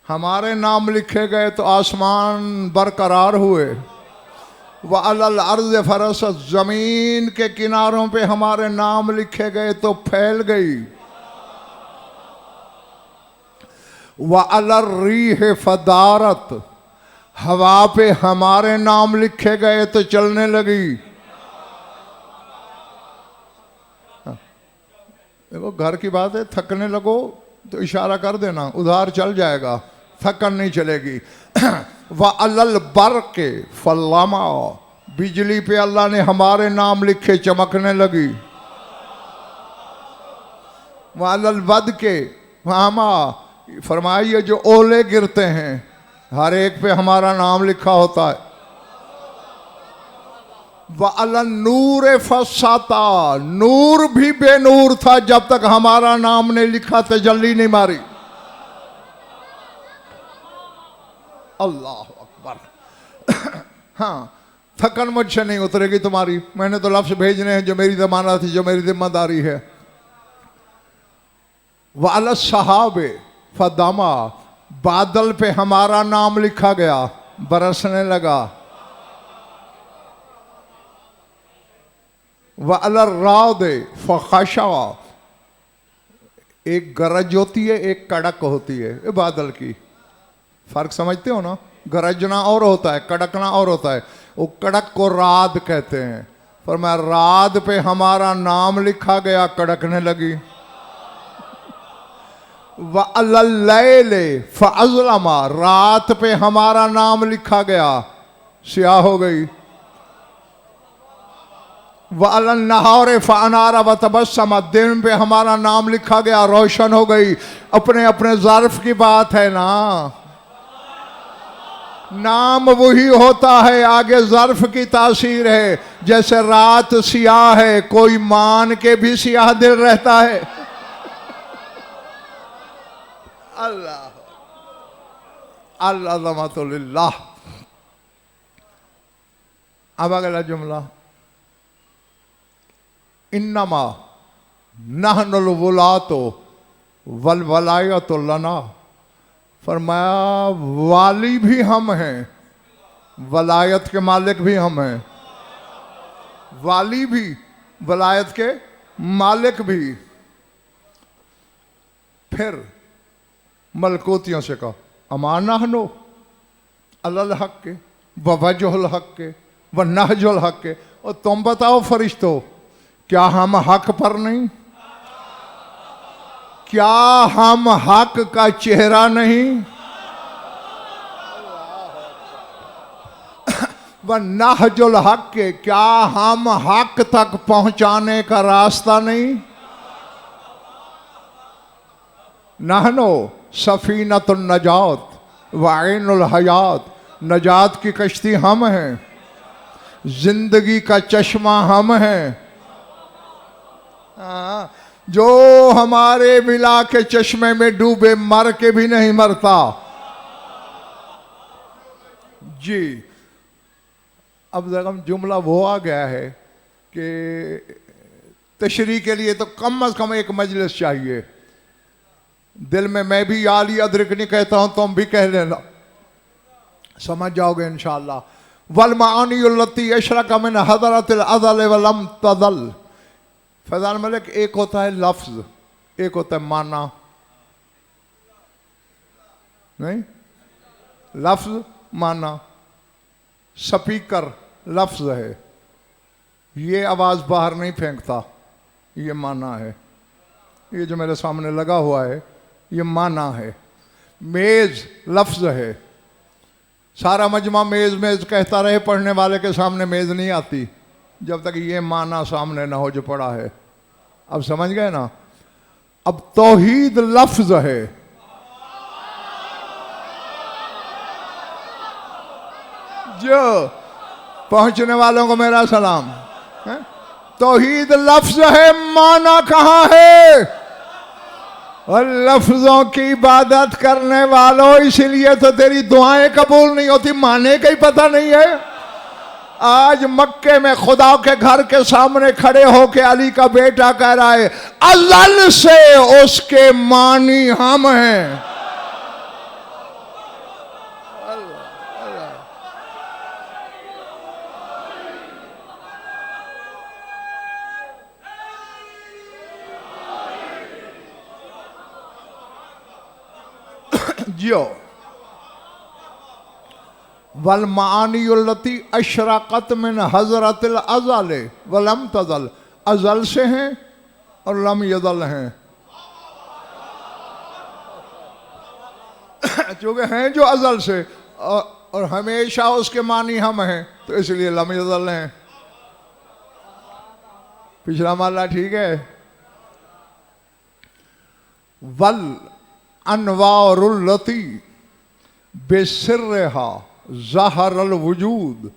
हमारे नाम लिखे गए तो आसमान बरकरार हुए। वअलल अर्ज़ फ़रसत, ज़मीन के किनारों पे हमारे नाम लिखे गए तो फैल गई। वअलर रीह फ़दारत, हवा पे हमारे नाम लिखे गए तो चलने लगी। देखो घर की बात है, थकने लगो तो इशारा कर देना, उधार चल जाएगा, थकन नहीं चलेगी। व अलल बरके फल्लामा, बिजली पे अल्लाह ने हमारे नाम लिखे चमकने लगी। व अलल बद के फामा, फरमाइए जो ओले गिरते हैं हर एक पे हमारा नाम लिखा होता है। वअलन नूर फसाता, नूर भी बेनूर था जब तक हमारा नाम नहीं लिखा, तजल्ली नहीं मारी। अल्लाह अकबर। हाँ थकन मुझसे नहीं उतरेगी तुम्हारी, मैंने तो लफ्ज़ भेजने हैं जो मेरी ज़मानत थी, जो मेरी जिम्मेदारी है। वअल सहाबे फदमा, बादल पे हमारा नाम लिखा गया, बरसने लगा। वअलर रादे फ़ख़शा, एक गरज होती है एक कड़क होती है, ये बादल की फ़र्क समझते हो ना, गरजना और होता है कड़कना और होता है। वो कड़क को राद कहते हैं, पर मैं राद पे हमारा नाम लिखा गया कड़कने लगी। वअलल लैले फ़अज़लमा, रात पे हमारा नाम लिखा गया स्याह हो गई। वअलन नहार फ़अनारा व तबस्सम, दिन पे हमारा नाम लिखा गया रोशन हो गई। अपने अपने ज़र्फ की बात है ना, नाम वही होता है, आगे ज़र्फ की तासीर है। जैसे रात सियाह है, कोई मान के भी सियाह दिल रहता है। अल्लाह अल्लाह। अब अगला जुमला, इन्नमा नहनुल वलातो वल वलायतो लना, फरमाया वाली भी हम हैं, वलायत के मालिक भी हम हैं। वाली भी वलायत के मालिक भी। फिर मलकूतियों से कहा अमाना हनो अल्ल हक के व वजहुल हक के व नहजुल हक के, और तुम बताओ फरिश्तों क्या हम हक पर नहीं, क्या हम हक का चेहरा नहीं। व नहजुल हक के, क्या हम हक तक पहुंचाने का रास्ता नहीं? नहनो सफीनतुन नजात व ऐनुल हयात, नजात की कश्ती हम हैं, जिंदगी का चश्मा हम हैं। जो हमारे मिला के चश्मे में डूबे मर के भी नहीं मरता। जी अब जब जुमला वो आ गया है कि तशरीह के लिए तो कम से कम एक मजलिस चाहिए। दिल में मैं भी आली अदरक नहीं कहता हूं, तुम भी कह लेना, समझ जाओगे इंशाअल्लाह। वल मानी उल्लती अशरक मिन हदरतिल अज़ल वलम तज़ल। फैज़ान मलिक, एक होता है लफ्ज, एक होता है माना। नहीं, लफ्ज माना। स्पीकर लफ्ज है, ये आवाज बाहर नहीं फेंकता, ये माना है। ये जो मेरे सामने लगा हुआ है ये माना है। मेज लफ्ज है, सारा मजमा मेज मेज कहता रहे, पढ़ने वाले के सामने मेज नहीं आती जब तक ये माना सामने ना हो जो पड़ा है। अब समझ गए ना? अब तौहीद लफ्ज है, जो पहुंचने वालों को मेरा सलाम। तौहीद लफ्ज है, माना कहां है? और लफ्जों की इबादत करने वालों, इसीलिए तो तेरी दुआएं कबूल नहीं होती, माने का ही पता नहीं है। आज मक्के में खुदा के घर के सामने खड़े होके अली का बेटा कह रहा है, अज़ल से उसके मानी हम हैं। जियो वल मानी उल्लती अशरकत मिन हजरतिल अज़ल वलम तज़ल, अज़ल से हैं और लम यज़ल हैं। चूंकि हैं जो अज़ल से और हमेशा उसके मानी हम हैं, तो इसलिए लम यज़ल हैं। पिछला माला ठीक है। वल अनवारुल्लती बेसिर्रहा ज़हरल वजूद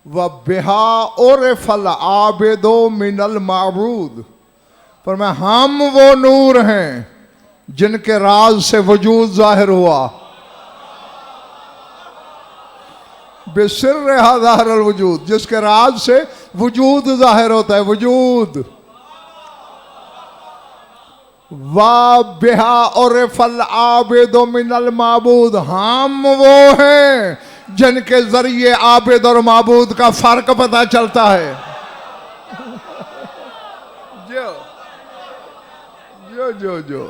व बिहा उरफल आबिदो मिनल माबूद। पर मैं हम वो नूर हैं जिनके राज से वजूद जाहिर हुआ। बेसिर्रहा ज़हरल वजूद, जिसके राज से वजूद जाहिर होता है, वजूद। वा बिहा और फल आबिदो मिनल माबूद, हम वो हैं जिनके जरिए आबिद और माबूद का फर्क पता चलता है। जो जो जो जो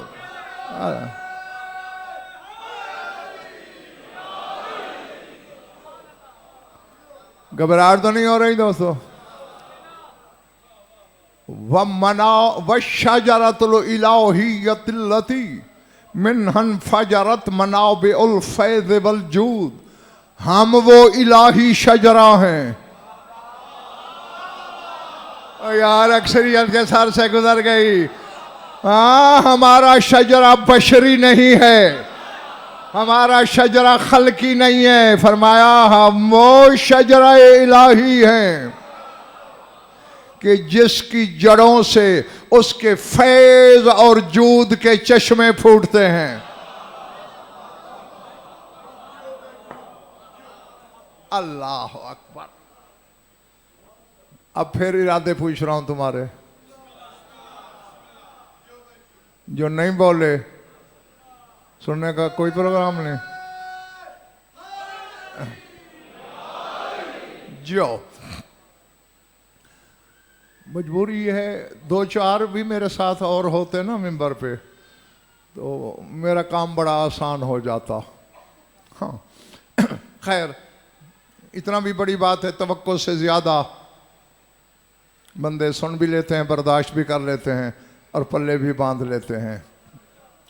घबराहट तो नहीं हो रही दोस्तों? व मना व शजरतुल इलाहियतिल्लती मिनहन फजरत मनाबिउल फैज़ वल जूद, हम वो इलाही शजरा हैं। यार अक्सरियत के सर से गुजर गई। हाँ, हमारा शजरा बशरी नहीं है, हमारा शजरा खल्की नहीं है। फरमाया हम वो शजरा इलाही हैं कि जिसकी जड़ों से उसके फैज और जूद के चश्मे फूटते हैं। अल्लाह अकबर। अब फिर इरादे पूछ रहा हूं तुम्हारे, जो नहीं बोले सुनने का कोई प्रोग्राम नहीं। जो मजबूरी है, दो चार भी मेरे साथ और होते ना मिंबर पे तो मेरा काम बड़ा आसान हो जाता। हाँ खैर, इतना भी बड़ी बात है, तवक्को से ज़्यादा बंदे सुन भी लेते हैं, बर्दाश्त भी कर लेते हैं और पल्ले भी बांध लेते हैं।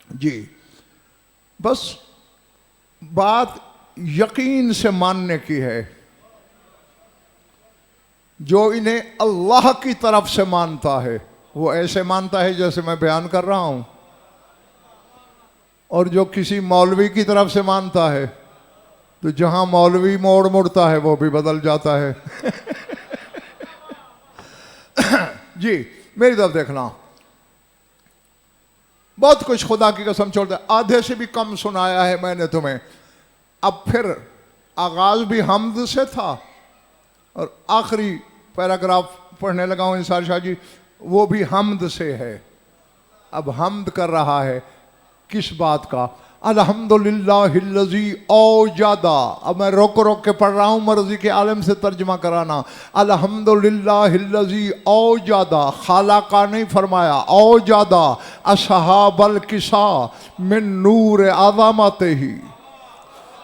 जी बस बात यकीन से मानने की है। जो इन्हें अल्लाह की तरफ से मानता है वो ऐसे मानता है जैसे मैं बयान कर रहा हूं, और जो किसी मौलवी की तरफ से मानता है तो जहां मौलवी मोड़ मुड़ता है वो भी बदल जाता है। जी मेरी तरफ देखना, बहुत कुछ खुदा की कसम छोड़ता है, आधे से भी कम सुनाया है मैंने तुम्हें। अब फिर आगाज भी हम्द से था और आखिरी पैराग्राफ पढ़ने लगा हूं इंसार शाह जी, वो भी हम्द से है। अब हम्द कर रहा है किस बात का? अल्हम्दुलिल्लाहिल्लज़ी औजादा। अब मैं रोक रोक के पढ़ रहा हूँ, मर्जी के आलम से तर्जुमा कराना। अल्हम्दुलिल्लाहिल्लज़ी औजादा, खालाका नहीं फरमाया, औजादा असहाबल किसा मिन नूर आज़मतिही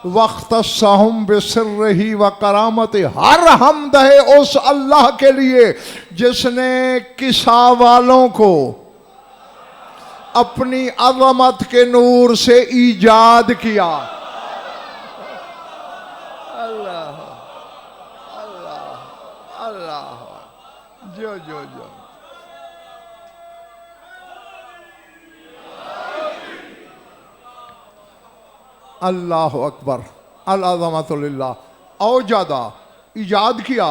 वख्तस्सहुम बिसिर्रिही व करामति। हर हमद है उस अल्लाह के लिए जिसने किसा वालों को अपनी अज़मत के नूर से ईजाद किया। अल्लाह अल्लाह अल्लाह, जो जो जो अल्लाह अकबर। अल अज़मतु लिल्लाह औजादा, ईजाद किया,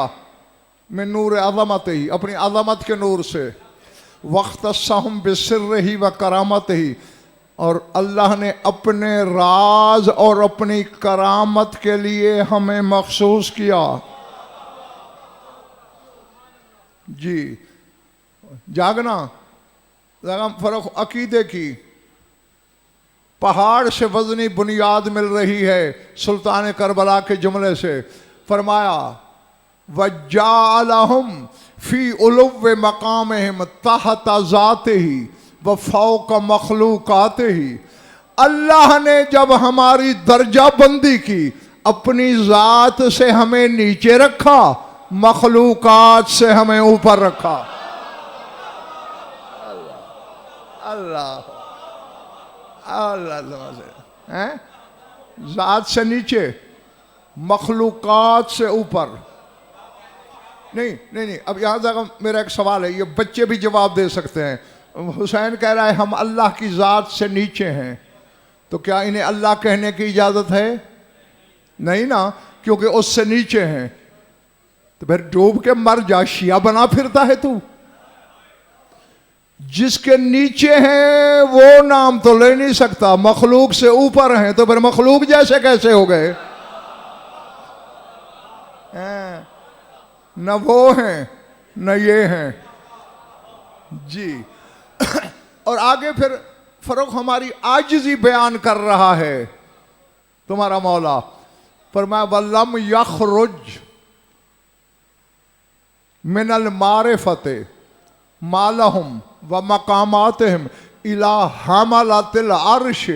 में नूर अज़मत ही, अपनी अज़मत के नूर से, वख्तस्सहुम बिसिर्रिही व करामतिही, और अल्लाह ने अपने राज और अपनी करामत के लिए हमें मखसूस किया। जी जागना फर्क अकीदे की, पहाड़ से वजनी बुनियाद मिल रही है सुल्तान करबला के जुमले से। फरमाया वज्जालहुम फी उलुव्वे मकामिहिम तहत ज़ातिही व फौक मखलूकातिही। अल्लाह ने जब हमारी दर्जा बंदी की, अपनी ज़ात से हमें नीचे रखा, मखलूकात से हमें ऊपर रखा। अल्लाह अल्लाह अल्लाह से हैं, ज़ात से नीचे, मखलूकात से ऊपर। नहीं नहीं नहीं, अब यहाँ तक मेरा एक सवाल है, ये बच्चे भी जवाब दे सकते हैं। हुसैन कह रहा है हम अल्लाह की ज़ात से नीचे हैं, तो क्या इन्हें अल्लाह कहने की इजाज़त है? नहीं ना, क्योंकि उससे नीचे हैं। तो फिर डूब के मर जा, शिया बना फिरता है तू। जिसके नीचे हैं वो नाम तो ले नहीं सकता, मखलूक से ऊपर हैं तो फिर मखलूक जैसे कैसे हो गए? न वो हैं न ये हैं जी। और आगे फिर फर्क हमारी आजिज़ी बयान कर रहा है तुम्हारा मौला। फरमाया वल्लम यखरुज मिनल मारिफते मालहुम व मकामातिहिम इला हमलातिल अर्श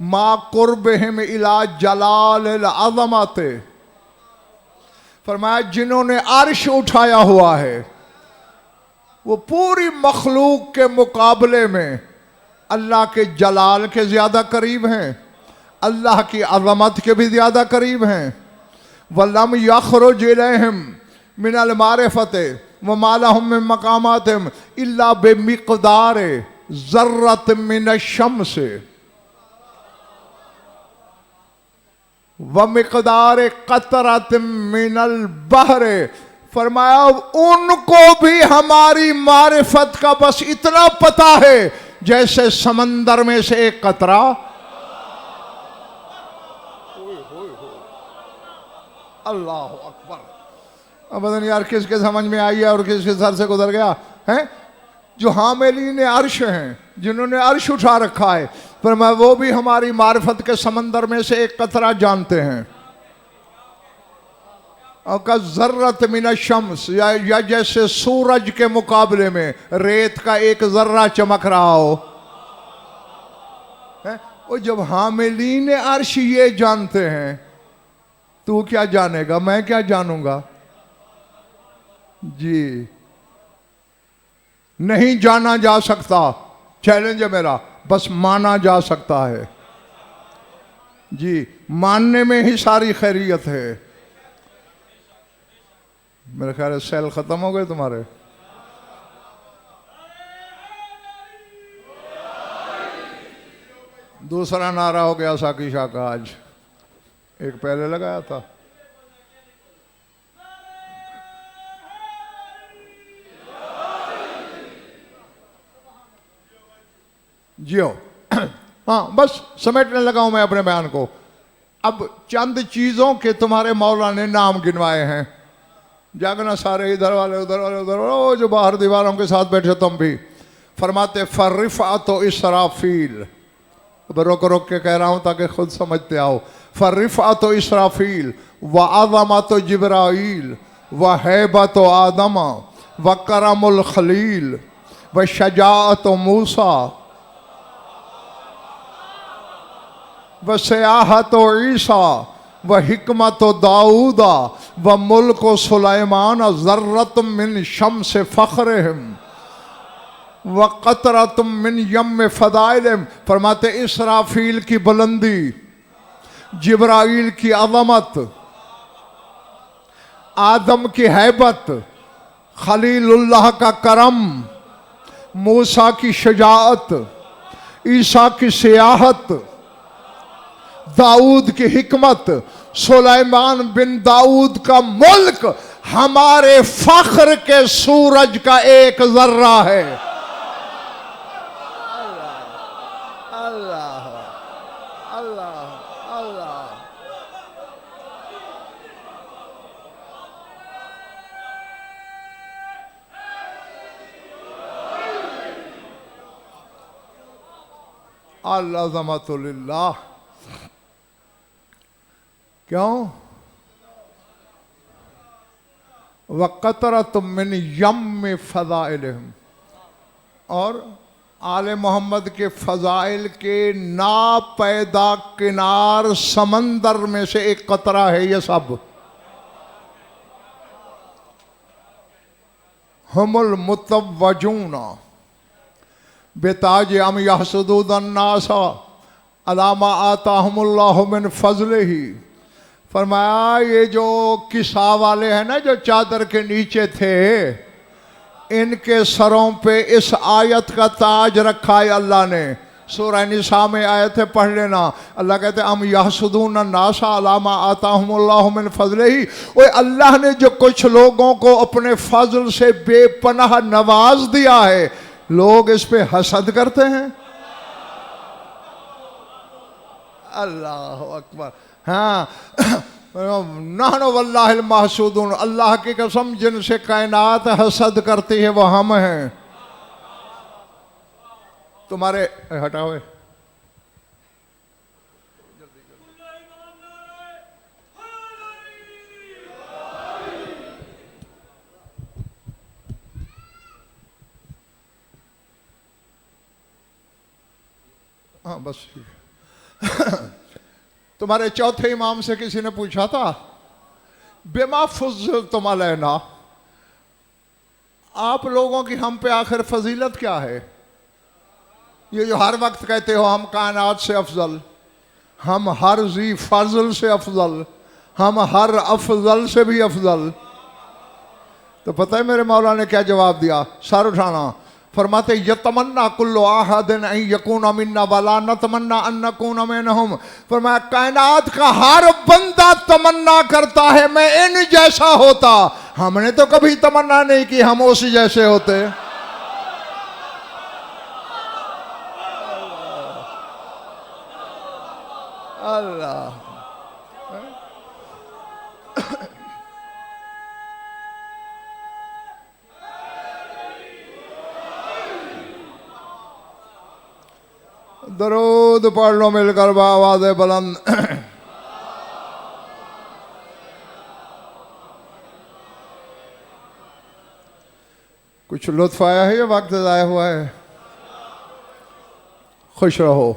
मा कुर्बहिम इला जलालिल अज़मते। फरमाया जिन्होंने अर्श उठाया हुआ है वो पूरी मखलूक के मुकाबले में अल्लाह के जलाल के ज़्यादा करीब हैं, अल्लाह की अज़मत के भी ज़्यादा करीब हैं। वल्लम यखरुज इलैहिम मिनल मारिफते व मालहुम मिन मकामातिहिम इल्ला बिमिक़दार ज़र्रत मिनश शम्स व मिक़दार क़तरत मिनल बहर। फरमाया उनको भी हमारी मारिफत का बस इतना पता है जैसे समंदर में से एक कतरा। अल्लाह अकबर। अब पता नहीं यार किसके समझ में आई है और किसके सर से गुजर गया है। जो हामिलीन अर्श हैं, जिन्होंने अर्श उठा रखा है, पर मैं वो भी हमारी मारिफत के समंदर में से एक कतरा जानते हैं। और का ज़र्रत मिन शम्स, या जैसे सूरज के मुकाबले में रेत का एक जर्रा चमक रहा हो। और जब हामिलीन अर्श ये जानते हैं, तू क्या जानेगा, मैं क्या जानूंगा जी। नहीं जाना जा सकता, चैलेंज है मेरा, बस माना जा सकता है जी। मानने में ही सारी खैरियत है। मेरे ख्याल है सेल खत्म हो गए तुम्हारे। दूसरा नारा हो गया साकी शाह का आज, एक पहले लगाया था। जियो। हाँ बस समेटने लगा हूं मैं अपने बयान को। अब चंद चीजों के तुम्हारे मौला ने नाम गिनवाए हैं। जागना सारे, इधर वाले उधर वाले उधर वाले, वो जो बाहर दीवारों के साथ बैठे तुम भी। फरमाते फर्रिफ़ात इसराफील, रोक रोक के कह रहा हूं ताकि खुद समझते आओ। फर्रिफ़ात इसराफील व आज़मत जिब्राईल व हैबत आदम व करमुल खलील व शजाअत मूसा व सियाहत ईसा व हिकमत दाऊदा व मुल्क सुलेमान ज़र्रत मिन शम्स फ़ख्रिहिम व क़तरत मिन यम फ़दाइलिहिम। फरमाते इसराफील की बुलंदी, जिब्राईल की अज़मत, आदम की हैबत, खलीलुल्लाह का करम, मूसा की शजाअत, ईसा की सियाहत, दाऊद की हिकमत, सुलेमान बिन दाऊद का मुल्क हमारे फख्र के सूरज का एक जर्रा है। अल्लाह अल्लाह अल्लाह। अल्लाह क्यों? वक़तरत मिन यम फ़ज़ाइलिहिम, और आले मोहम्मद के फ़ज़ाइल के नापैदा किनार समंदर में से एक कतरा है ये सब। हुमुल मुतव्वजूना बेताज अम यहसुदून नासा अलामा आताहुमुल्लाहु मिन फ़ज़लिही। फरमाया ये जो किसा वाले हैं ना, जो चादर के नीचे थे, इनके सरों पे इस आयत का ताज रखा है अल्लाह ने। सूरह निसा में आयत है, पढ़ लेना। अल्लाह कहते अम यहसुदून नासा अलामा आताहुमुल्लाहु मिन फ़ज़लिही। वो अल्लाह ने जो कुछ लोगों को अपने फजल से बेपनाह नवाज दिया है, लोग इस पे हसद करते हैं। अल्लाह अकबर। हाँ नहनु वल्लाहिल महसूदून, अल्लाह की कसम जिनसे कायनात हसद करती है वो हम हैं। तुम्हारे हटाओ हाँ बस तुम्हारे चौथे इमाम से किसी ने पूछा था, बेमा फुज़्ज़िल तुम अलैना, आप लोगों की हम पे आखिर फजीलत क्या है? ये जो हर वक्त कहते हो हम कायनात से अफजल, हम हर जी फजल से अफजल, हम हर अफजल से भी अफजल। तो पता है मेरे मौला ने क्या जवाब दिया? सर उठाना। फरमाते यतमन्ना कुल्लु अहदिन अन यकूना मिन्ना वला नतमन्ना अन नकूना मिनहुम। फरमाया कायनात का हर बंदा तमन्ना करता है मैं इन जैसा होता। हमने तो कभी तमन्ना नहीं की हम उस जैसे होते। अल्लाह दरूद पढ़ लो मिलकर आवाज़ बुलंद। कुछ लुत्फ आया है या वक्त ज़ाया हुआ है? खुश रहो,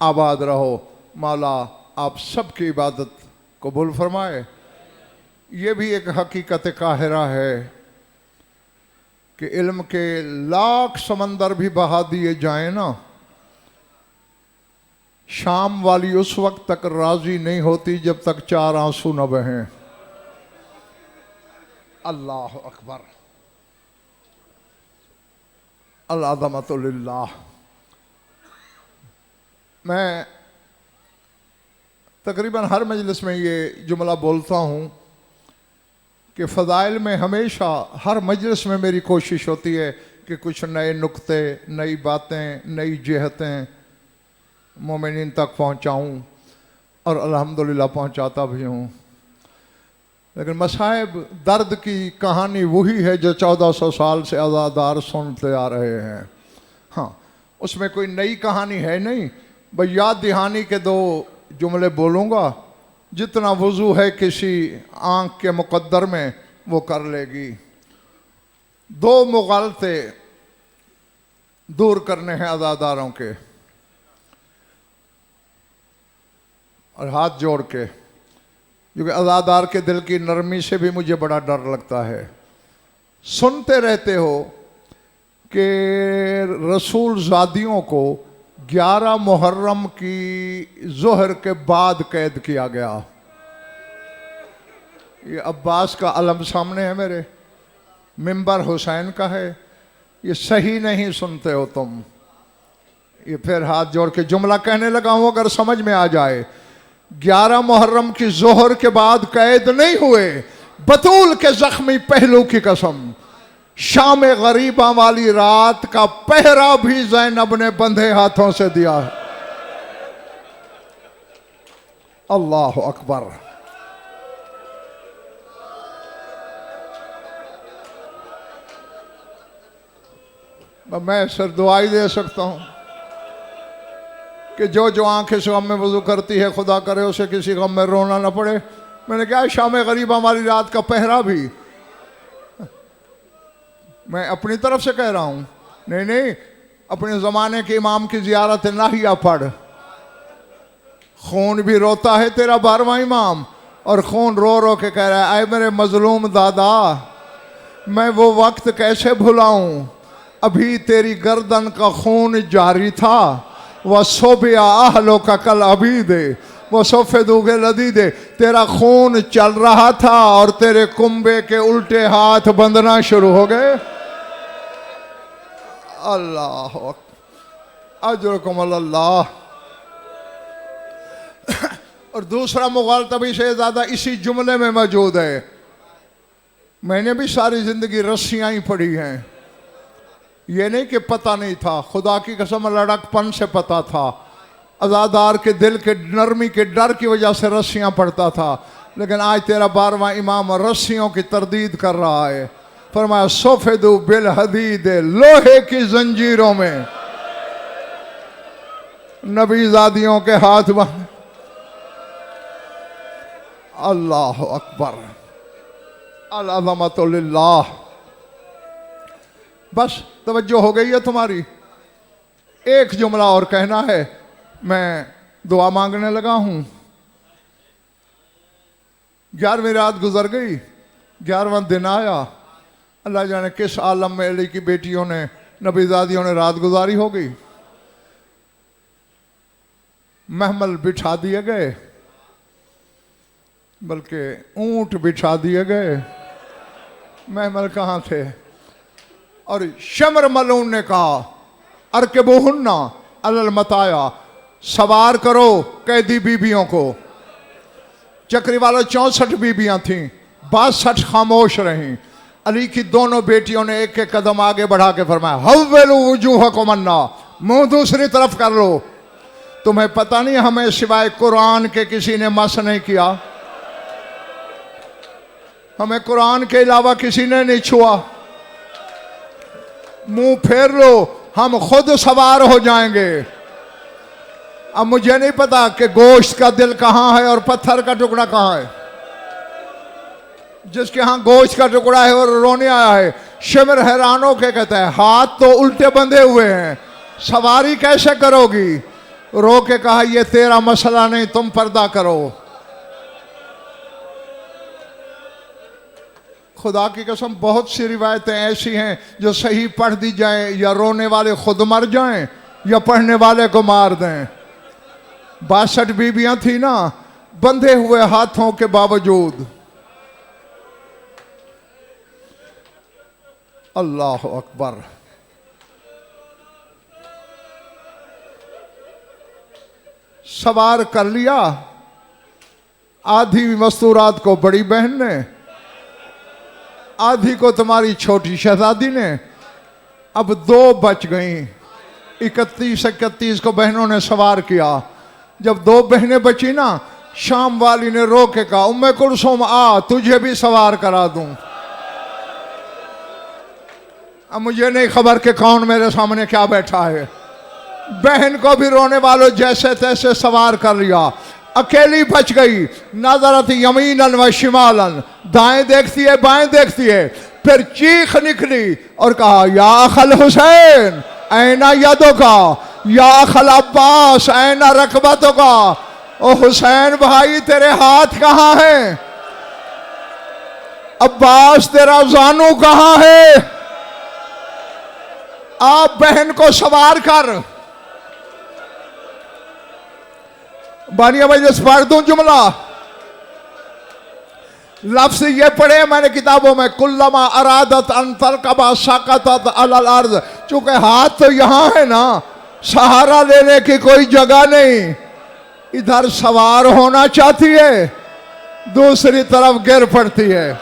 आबाद रहो, मौला आप सबकी इबादत कबूल फरमाए। ये भी एक हकीकत काहिरा है कि इल्म के लाख समंदर भी बहा दिए जाएं ना, शाम वाली उस वक्त तक राजी नहीं होती जब तक चार आंसू न बहें। अल्लाह अकबर, अल-अज़मतु लिल्लाह। मैं तकरीबन हर मजलिस में ये जुमला बोलता हूँ कि फ़ज़ाइल में हमेशा हर मजलिस में मेरी कोशिश होती है कि कुछ नए नुक्ते, नई बातें, नई जहतें मोमिनीन तक पहुँचाऊँ, और अल्हम्दुलिल्लाह पहुँचाता भी हूँ। लेकिन मसाइब दर्द की कहानी वही है जो 1400 साल से अज़ादार सुनते आ रहे हैं। हाँ, उसमें कोई नई कहानी है नहीं। बस याद दहानी के दो जुमले बोलूँगा, जितना वज़ू है किसी आँख के मुक़द्दर में वो कर लेगी। दो मुग़ालते दूर करने हैं अज़ादारों के, और हाथ जोड़ के, क्योंकि अज़ादार के दिल की नरमी से भी मुझे बड़ा डर लगता है। सुनते रहते हो कि रसूल ज़ादियों को 11 मुहर्रम की ज़ोहर के बाद कैद किया गया। ये अब्बास का अलम सामने है मेरे, मिंबर हुसैन का है। ये सही नहीं सुनते हो तुम। ये फिर हाथ जोड़ के जुमला कहने लगा हूँ, अगर समझ में आ जाए। 11 मुहर्रम की ज़ोहर के बाद कैद नहीं हुए, बतूल के ज़ख्मी पहलू की कसम, शाम गरीबा वाली रात का पहरा भी ज़ैनब ने बंधे हाथों से दिया है। अल्लाह अकबर। मैं सिर्फ दुआई दे सकता हूँ कि जो जो आंखें से गम में वज़ू करती है, खुदा करे उसे किसी गम में रोना ना पड़े। मैंने कहा शाम गरीबा वाली रात का पहरा भी, मैं अपनी तरफ से कह रहा हूँ, नहीं नहीं, अपने ज़माने के इमाम की ज़ियारत नाहिया पढ़। खून भी रोता है तेरा 12वां इमाम, और खून रो रो के कह रहा है, आए मेरे मजलूम दादा, मैं वो वक्त कैसे भुलाऊं, अभी तेरी गर्दन का खून जारी था। वह सोबिया आहलों का कल अभी दे, वो सोफे दूगे लदी दे। तेरा खून चल रहा था और तेरे कुंबे के उल्टे हाथ बंधना शुरू हो गए। अल्लाह अजरकुम अल्लाह। और दूसरा मुग़ालता भी से ज़्यादा इसी जुमले में मौजूद है। मैंने भी सारी ज़िंदगी रस्सियाँ ही पढ़ी हैं, ये नहीं कि पता नहीं था, खुदा की कसम लड़कपन से पता था। अज़ादार के दिल के नरमी के डर की वजह से रस्सियाँ पढ़ता था। लेकिन आज तेरा 12वां इमाम रस्सियों की तरदीद कर रहा है। फरमाया सोफेदू बिल हदीद, लोहे की जंजीरों में नबीज़ादियों के हाथ बांध। अल्लाह अकबर, अल-अज़मतु लिल्लाह। बस तवज्जो हो गई है तुम्हारी। एक जुमला और कहना है, मैं दुआ मांगने लगा हूं। 11वीं रात गुजर गई, 11वां दिन आया। अल्लाह जाने किस आलम में अली की बेटियों ने, नबीज़ादियों ने रात गुजारी होगी। महमल बिठा दिए गए, बल्कि ऊंट बिठा दिए गए, महमल कहाँ थे। और शमर मलून ने कहा, अरकबुहुन्ना अलल मताया, सवार करो कैदी बीबियों को। चक्री वालों 64 बीबियां थीं, 62 खामोश रहीं। अली की दोनों बेटियों ने एक एक कदम आगे बढ़ा के फरमाया, हव्वलू वुजूहकुम अन्ना, मुंह दूसरी तरफ कर लो। तुम्हें पता नहीं हमें सिवाय कुरान के किसी ने मस नहीं किया, हमें कुरान के अलावा किसी ने नहीं छुआ। मुंह फेर लो, हम खुद सवार हो जाएंगे। अब मुझे नहीं पता कि गोश्त का दिल कहाँ है और पत्थर का टुकड़ा कहाँ है। जिसके यहाँ गोश्त का टुकड़ा है और रोने आया है, शिमर हैरान होके कहता है, हाथ तो उल्टे बंधे हुए हैं, सवारी कैसे करोगी। रो के कहा, ये तेरा मसला नहीं, तुम पर्दा करो। खुदा की कसम बहुत सी रिवायतें ऐसी हैं जो सही पढ़ दी जाएं, या रोने वाले खुद मर जाएं या पढ़ने वाले को मार दें। 62 बीबियां थी ना, बंधे हुए हाथों के बावजूद। अल्लाह अकबर। सवार कर लिया आधी मस्तूरात को बड़ी बहन ने, आधी को तुम्हारी छोटी शहजादी ने। अब दो बच गई, 31 को बहनों ने सवार किया। जब दो बहनें बची ना, शाम वाली ने रो के कहा, उम्मे कुलसुम आ, तुझे भी सवार करा दूं। अब मुझे नहीं खबर कि कौन मेरे सामने क्या बैठा है। बहन को भी रोने वालों जैसे तैसे सवार कर लिया, अकेली बच गई। नजरत यमीनन व शिमालन, दाएं देखती है बाएं देखती है, फिर चीख निकली और कहा, या अखल हुसैन ऐना यदों का, या अखल अब्बास ऐना रकबतों का। ओ हुसैन भाई तेरे हाथ कहाँ हैं? अब्बास तेरा जानू कहाँ है? आप बहन को सवार कर। बानिया मजलिस पढ़ दूं जुमला, लफ्ज ये पढ़े मैंने किताबों में, कुल्लमा अरादत अंतर कबा साकतत अलल अर्ज। चूंकि हाथ तो यहां है ना, सहारा लेने की कोई जगह नहीं। इधर सवार होना चाहती है, दूसरी तरफ गिर पड़ती है।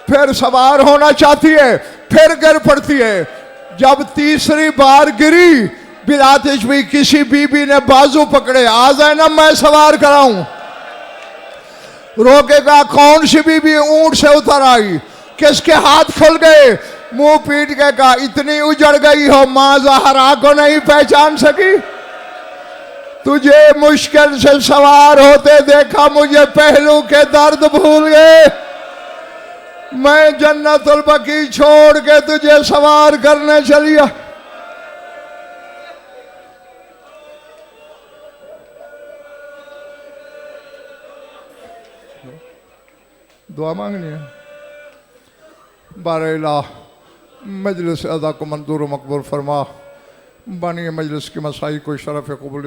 फिर सवार होना चाहती है, फिर गिर पड़ती है। जब तीसरी बार गिरी, बिलातिश भी किसी बीबी ने बाजू पकड़े, आ जाए ना मैं सवार कराऊं। रोकेगा कौन सी बीबी ऊंट से उतर आई, किसके हाथ खुल गए, मुंह पीट के कहा, इतनी उजड़ गई हो मां ज़हरा को नहीं पहचान सकी। तुझे मुश्किल से सवार होते देखा, मुझे पहलू के दर्द भूल गए। मैं जन्नतुल बकी छोड़ के तुझे सवार करने चलिया। दुआ मांगनी है। बारला मजलिस अदा को मंजूर मकबूल फरमा। बानी मजलिस की मसाई को शरफ़ कबूल